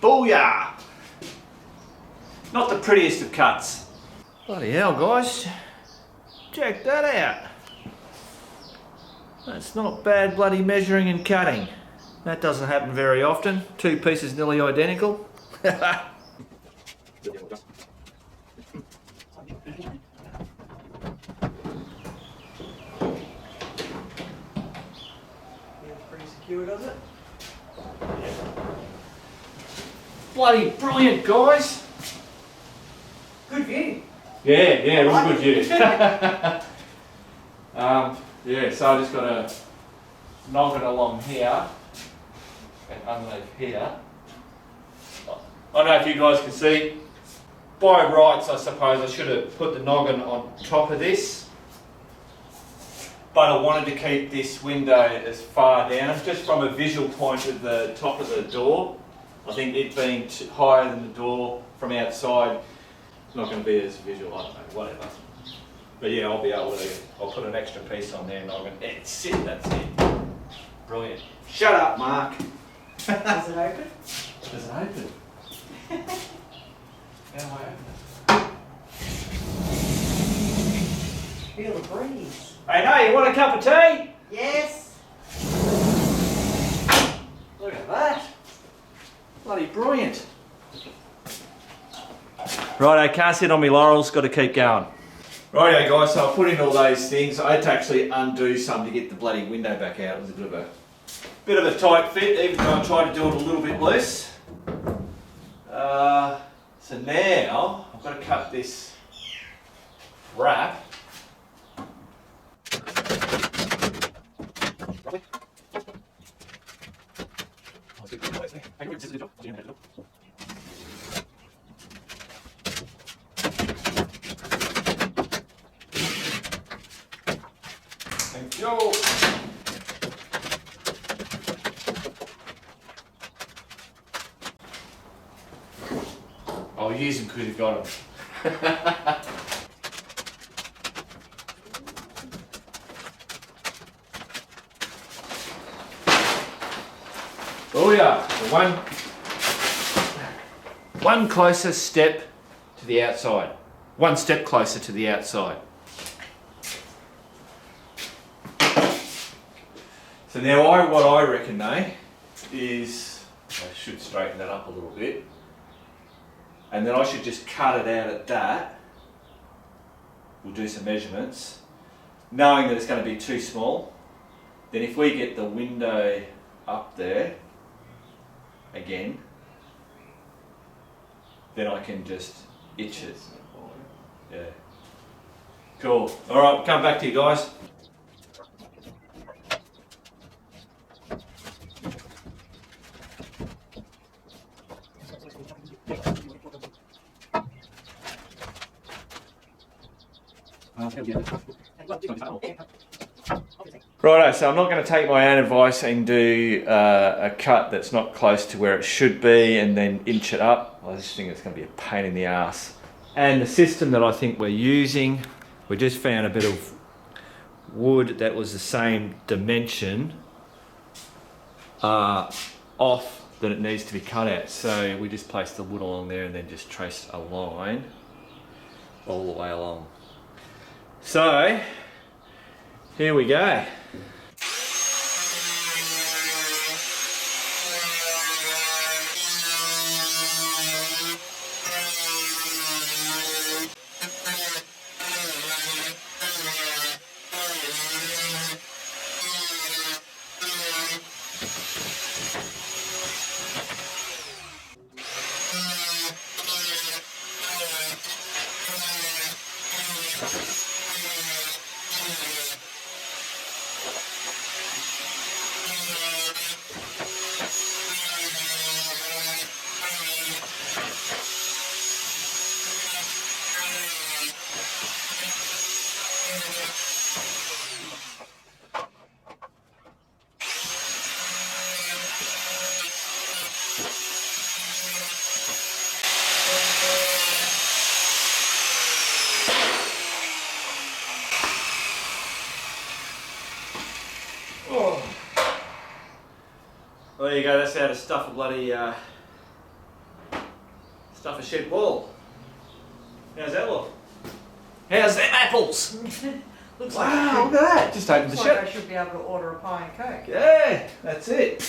Booyah! Not the prettiest of cuts. Bloody hell, guys. Check that out. That's not bad bloody measuring and cutting. That doesn't happen very often. Two pieces nearly identical. Pretty secure, does it? Bloody brilliant, guys. Good view. Yeah, real good view. Yeah, so I just got to knock it along here and underneath here. I don't know if you guys can see. By rights, I suppose I should have put the noggin on top of this, but I wanted to keep this window as far down, just from a visual point of the top of the door. I think it being higher than the door from outside, it's not going to be as visual, I don't know, whatever. But yeah, I'll be able to, I'll put an extra piece on there and I'm going to, it's it, that's it. Brilliant. Shut up, Mark. Does it open? Does it open? How do I open Feel the breeze. it? Hey, no, you want a cup of tea? Yes. Look at that. Bloody brilliant. Right, I can't sit on my laurels, got to keep going. Rightio guys, so I put in all those things. I had to actually undo some to get the bloody window back out. It was a bit of a tight fit, even though I tried to do it a little bit loose. So now I've got to cut this wrap. go. I'll use them because you've got them. Oh yeah, one closer step to the outside. One step closer to the outside. So now what I reckon, is I should straighten that up a little bit. And then I should just cut it out at that. We'll do some measurements, knowing that it's going to be too small. Then if we get the window up there again, then I can just itch it. Yeah. Cool. All right, come back to you guys. Righto, so I'm not going to take my own advice and do a cut that's not close to where it should be and then inch it up. I just think it's going to be a pain in the ass. And the system that I think we're using, we just found a bit of wood that was the same dimension off that it needs to be cut out. So we just placed the wood along there and then just traced a line all the way along. So here we go. Oh. Well, there you go, that's how to stuff a bloody stuff a shed wall. How's that look? How's them apples? Looks Wow, look at that. Just opened the looks like shed. I should be able to order a pie and coke. Yeah, that's it.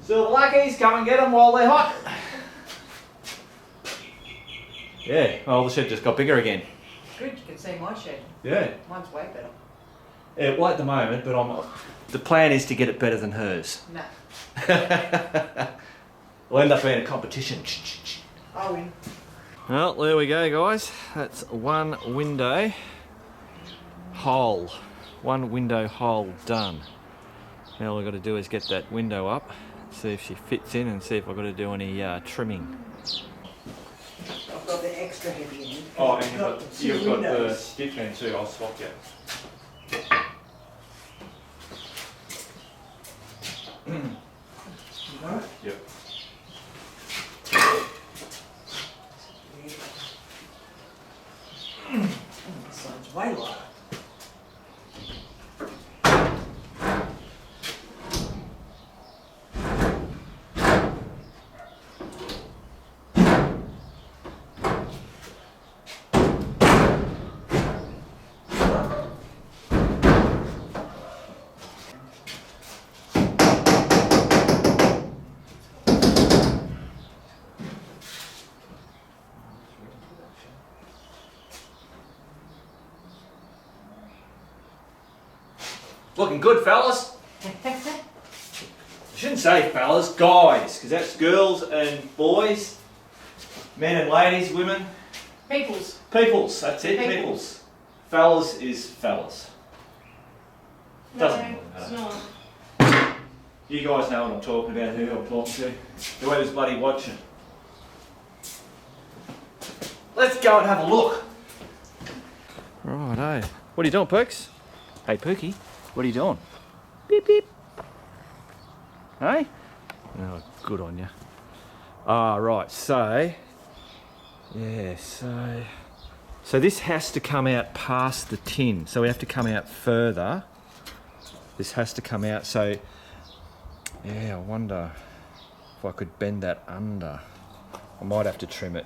Silver Luckies, come and get them while they're hot. Yeah, well, the shed just got bigger again. Good, you can see my shed. Yeah. Mine's way better. Yeah, well, at the moment, but the plan is to get it better than hers. Nah, We'll end up being a competition. I win. Well, there we go, guys. That's one window hole. One window hole done. Now all I've got to do is get that window up, see if she fits in and see if I've got to do any trimming. I've got the extra heavy end. Oh, and you've got the stiff end too, I'll swap you. Yep. This side's way lighter. Looking good, fellas. I shouldn't say fellas, guys, because that's girls and boys, men and ladies, women. Peoples. Peoples, that's it, Peoples. peoples. Fellas is fellas. Doesn't really it's matter. not. You guys know what I'm talking about, who I'm talking to. Whoever's bloody watching. Let's go and have a look. Righto. What are you doing, Perks? Hey, Pookie. What are you doing? Beep, beep. Hey? Oh, good on you. Ah, right, so... Yeah, so this has to come out past the tin. So we have to come out further. This has to come out, so... Yeah, I wonder if I could bend that under. I might have to trim it.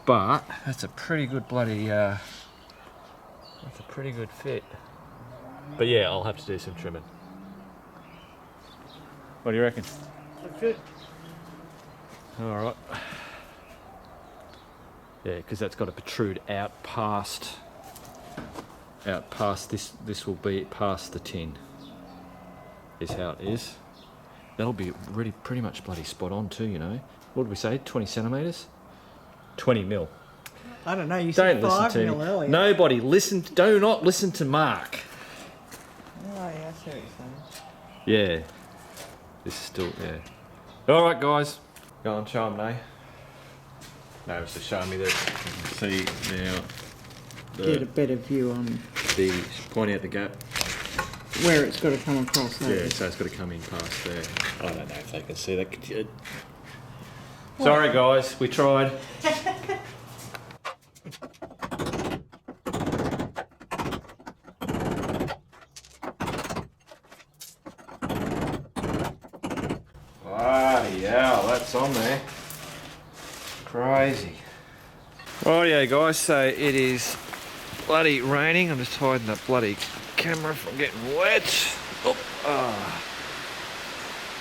But that's a pretty good bloody... that's a pretty good fit. But yeah, I'll have to do some trimming. What do you reckon? That's good. All right. Yeah, because that's got to protrude out past this. This will be past the tin. Is how it is. That'll be really pretty much bloody spot on too, you know. What did we say? 20 centimetres? 20 mil. I don't know, you Don't said listen 5 to mil me. earlier. Nobody listen. Do not listen to Mark. Oh yeah, I see what you're saying. Yeah. This is still, yeah. All right, guys. Go on, show them, no? No, it's just showing me that you can see now Get a better view on the point out the gap. where it's got to come across. Yeah, so it's got to come in past there. I don't know if they can see that. Sorry, guys, we tried. Bloody hell, that's on there. Crazy. Rightio, guys, so it is bloody raining. I'm just hiding the bloody camera from getting wet. Oh, ah.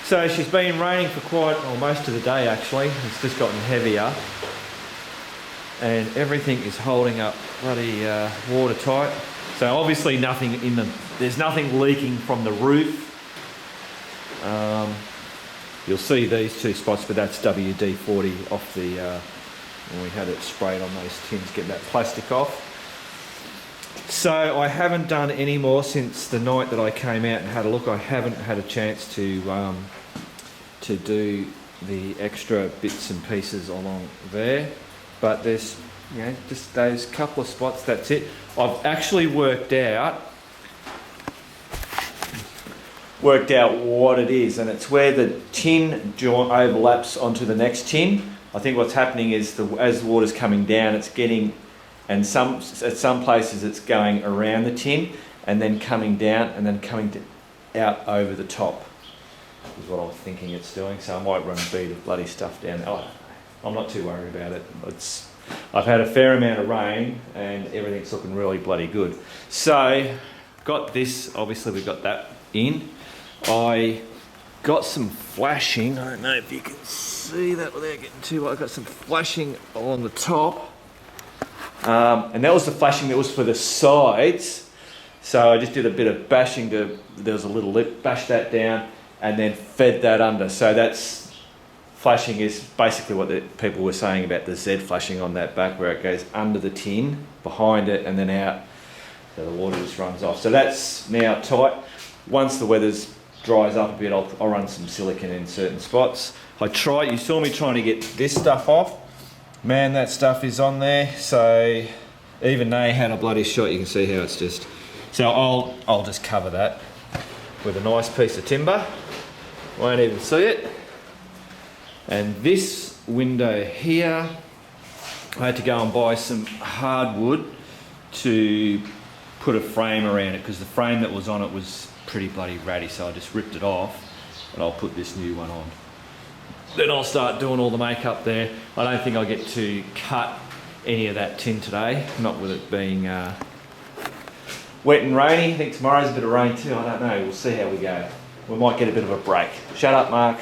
So she's been raining for most of the day actually. It's just gotten heavier. And everything is holding up bloody watertight. So obviously there's nothing leaking from the roof. You'll see these two spots, but that's WD-40 off the, when we had it sprayed on those tins, get that plastic off. So I haven't done any more since the night that I came out and had a look. I haven't had a chance to do the extra bits and pieces along there, but there's, you know, just those couple of spots, that's it. I've actually worked out what it is, and it's where the tin joint overlaps onto the next tin. I think what's happening is as the water's coming down, it's getting, and at some places it's going around the tin and then coming down and then coming out over the top is what I'm thinking it's doing. So I might run a bead of bloody stuff down there. I'm not too worried about it. I've had a fair amount of rain and everything's looking really bloody good. So got this, obviously we've got that in. I got some flashing, I don't know if you can see that without getting too light. I got some flashing along the top. And that was the flashing that was for the sides. So I just did a bit of bashing there was a little lip, bashed that down and then fed that under. So that's, flashing is basically what the people were saying about the Z flashing on that back, where it goes under the tin, behind it and then out. So the water just runs off. So that's now tight. Once the weather's dries up a bit, I'll run some silicone in certain spots. You saw me trying to get this stuff off. Man, that stuff is on there. So even they had a bloody shot. You can see how it's just. So I'll just cover that with a nice piece of timber. Won't even see it. And this window here, I had to go and buy some hardwood to put a frame around it because the frame that was on it was pretty bloody ratty, so I just ripped it off and I'll put this new one on. Then I'll start doing all the makeup there. I don't think I'll get to cut any of that tin today, not with it being wet and rainy. I think tomorrow's a bit of rain too, I don't know, we'll see how we go. We might get a bit of a break. Shut up, Mark.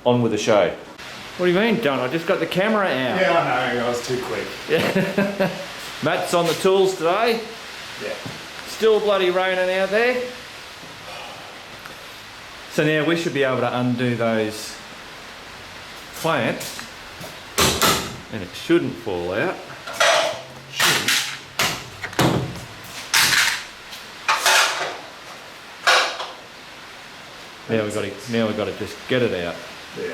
On with the show. What do you mean, Don? I just got the camera out. Yeah, I know, I was too quick. Yeah. Matt's on the tools today. Yeah. Still bloody raining out there. So now we should be able to undo those clamps and it shouldn't fall out. Now we've got to just get it out. Yeah.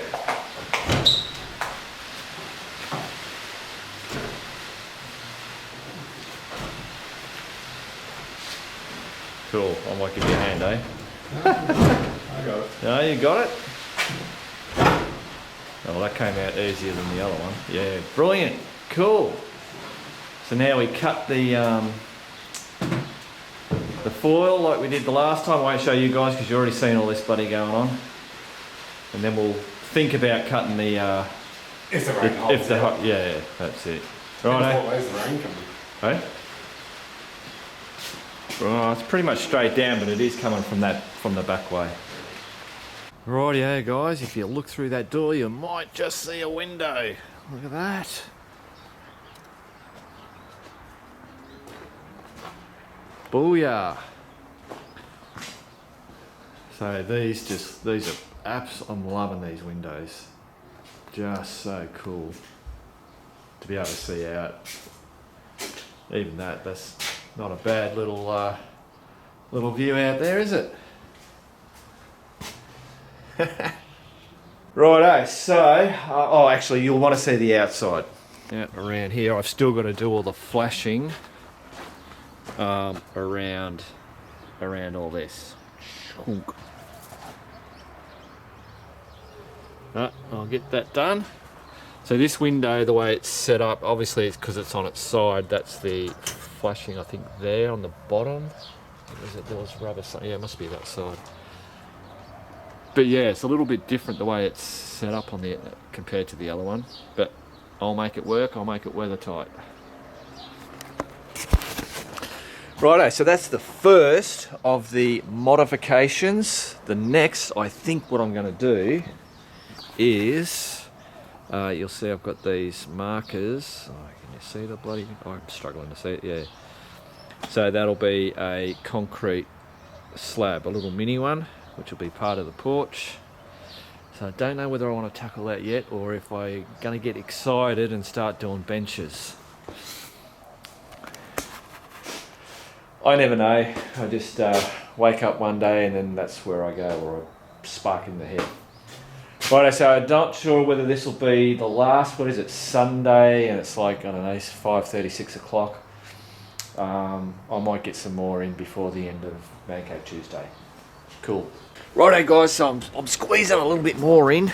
Cool. I might give you a hand, eh? I got it. No, you got it? Oh, well, that came out easier than the other one. Yeah, brilliant. Cool. So now we cut the foil like we did the last time. I won't show you guys because you've already seen all this bloody going on. And then we'll think about cutting the... If the rain holds out. yeah, that's it. Depends Right, what way's the rain coming. eh? Right, it's pretty much straight down, but it is coming from the back way. Rightio guys, if you look through that door, you might just see a window. Look at that. Booyah. So these are I'm loving these windows. Just so cool to be able to see out. Even that's not a bad little view out there, is it? Righto, so actually you'll want to see the outside. Out around here, I've still got to do all the flashing around all this. I'll get that done. So this window, the way it's set up, obviously it's because it's on its side. That's the flashing, I think, there on the bottom. There was rubber. Yeah, it must be that side. But yeah, it's a little bit different the way it's set up on the compared to the other one. But I'll make it work. I'll make it weather tight. Righto, so that's the first of the modifications. The next, I think what I'm going to do is, you'll see I've got these markers. Oh, can you see the bloody, I'm struggling to see it, yeah. So that'll be a concrete slab, a little mini one, which will be part of the porch. So I don't know whether I want to tackle that yet or if I'm going to get excited and start doing benches. I never know. I just wake up one day and then that's where I go, or a spark in the head. Right, so I'm not sure whether this will be the last, what is it, Sunday, and it's like, I don't know, it's 5:30, 6 o'clock. I might get some more in before the end of Man Cave Tuesday. Cool. Righto guys, so I'm squeezing a little bit more in.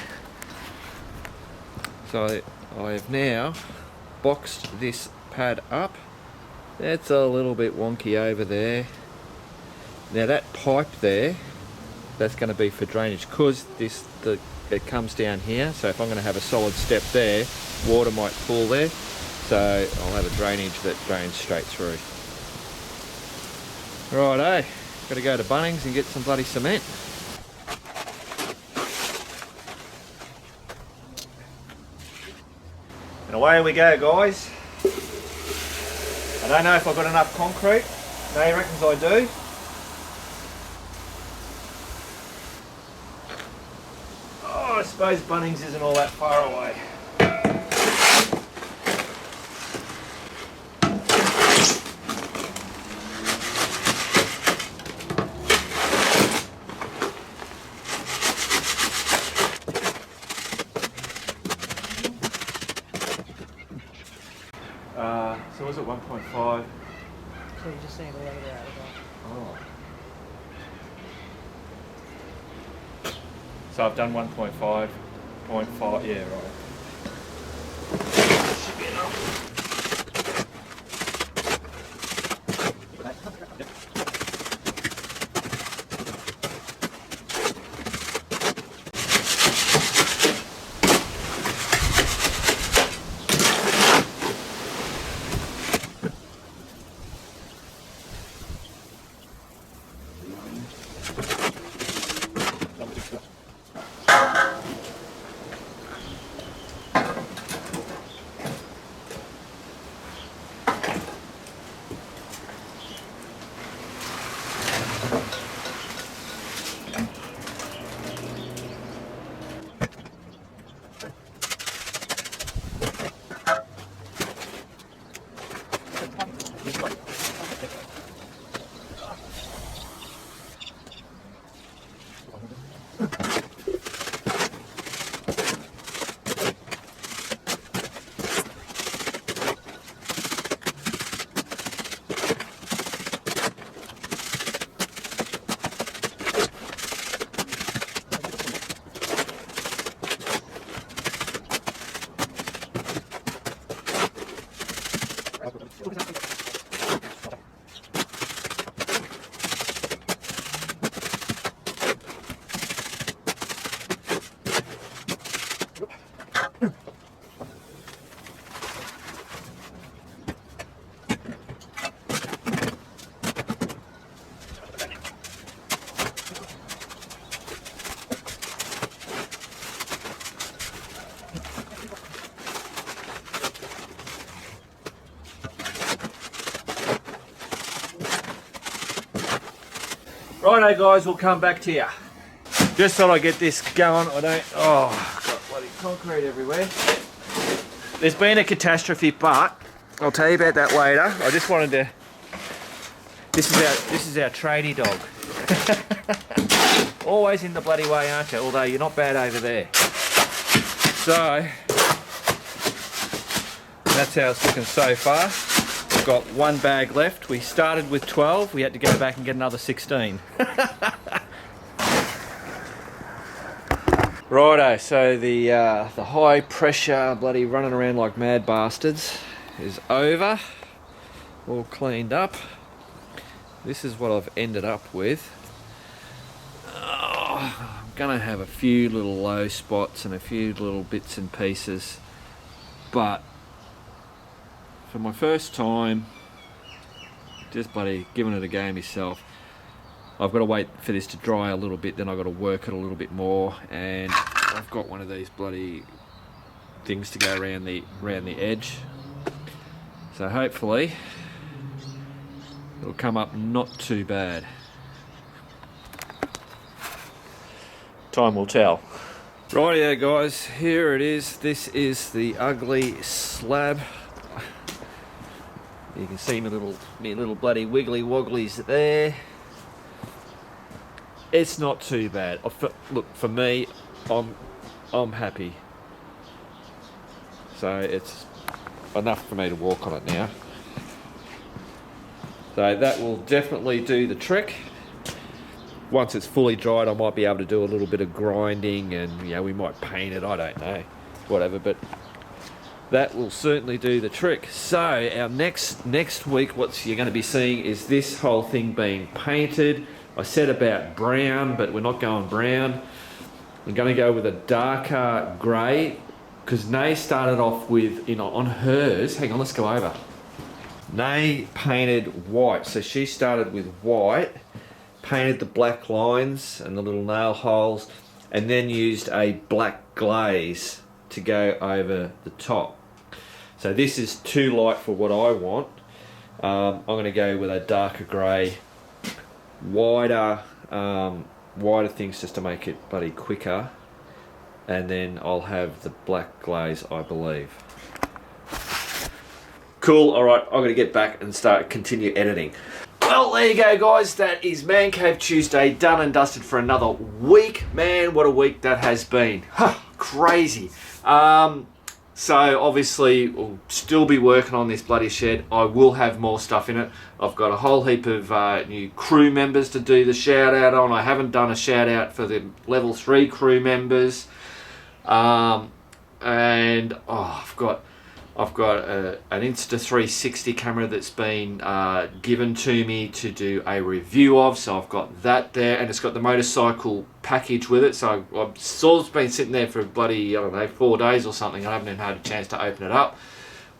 So I have now boxed this pad up. It's a little bit wonky over there. Now that pipe there, that's going to be for drainage because it comes down here. So if I'm going to have a solid step there, water might pool there. So I'll have a drainage that drains straight through. Righto, got to go to Bunnings and get some bloody cement. And away we go, guys. I don't know if I've got enough concrete. Nay reckons I do. Oh, I suppose Bunnings isn't all that far away. So was it 1.5? So you just need to leave it out of that. Oh. So I've done 1.5, 0.5, yeah, right. Should be enough. Righto guys, we'll come back to you. Just thought I'd get this going. I've got bloody concrete everywhere. There's been a catastrophe, but I'll tell you about that later. I just wanted to, this is our tradie dog. Always in the bloody way, aren't you? Although you're not bad over there. So, that's how it's looking so far. We've got one bag left. We started with 12. We had to go back and get another 16. Righto, so the high pressure bloody running around like mad bastards is over. All cleaned up. This is what I've ended up with. I'm gonna have a few little low spots and a few little bits and pieces, but for my first time, just bloody giving it a go myself, I've got to wait for this to dry a little bit, then I've got to work it a little bit more, and I've got one of these bloody things to go around the edge. So hopefully it'll come up not too bad. Time will tell. Rightio guys, here it is. This is the ugly slab. You can see my little bloody wiggly wogglies there. It's not too bad. Look, for me, I'm happy. So it's enough for me to walk on it now. So that will definitely do the trick. Once it's fully dried, I might be able to do a little bit of grinding, and we might paint it. I don't know, whatever. But that will certainly do the trick. So our next week, what you're going to be seeing is this whole thing being painted. I said about brown, but we're not going brown. We're going to go with a darker grey, because Nay started off with, on hers, hang on, let's go over. Nay painted white, so she started with white, painted the black lines and the little nail holes, and then used a black glaze to go over the top. So this is too light for what I want. I'm going to go with a darker grey, wider things just to make it bloody quicker, and then I'll have the black glaze, I believe. Cool. All right, I'm going to get back and continue editing. Well, there you go, guys. That is Man Cave Tuesday done and dusted for another week. Man, what a week that has been. Crazy. So obviously we'll still be working on this bloody shed. I will have more stuff in it. I've got a whole heap of new crew members to do the shout out on. I haven't done a shout out for the level 3 crew members. And I've got an Insta360 camera that's been given to me to do a review of, so I've got that there, and it's got the motorcycle package with it. So I've sort of been sitting there for bloody, I don't know, 4 days or something. I haven't even had a chance to open it up.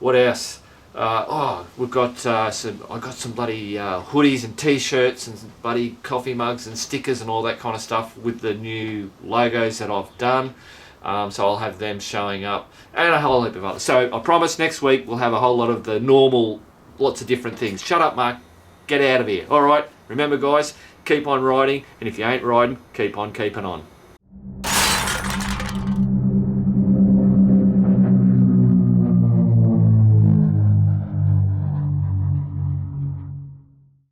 What else? We've got I got some bloody hoodies and t-shirts and some bloody coffee mugs and stickers and all that kind of stuff with the new logos that I've done. So I'll have them showing up, and a whole heap of others. So I promise next week we'll have a whole lot of the normal, lots of different things. Shut up, Mark. Get out of here. All right. Remember, guys, keep on riding, and if you ain't riding, keep on keeping on.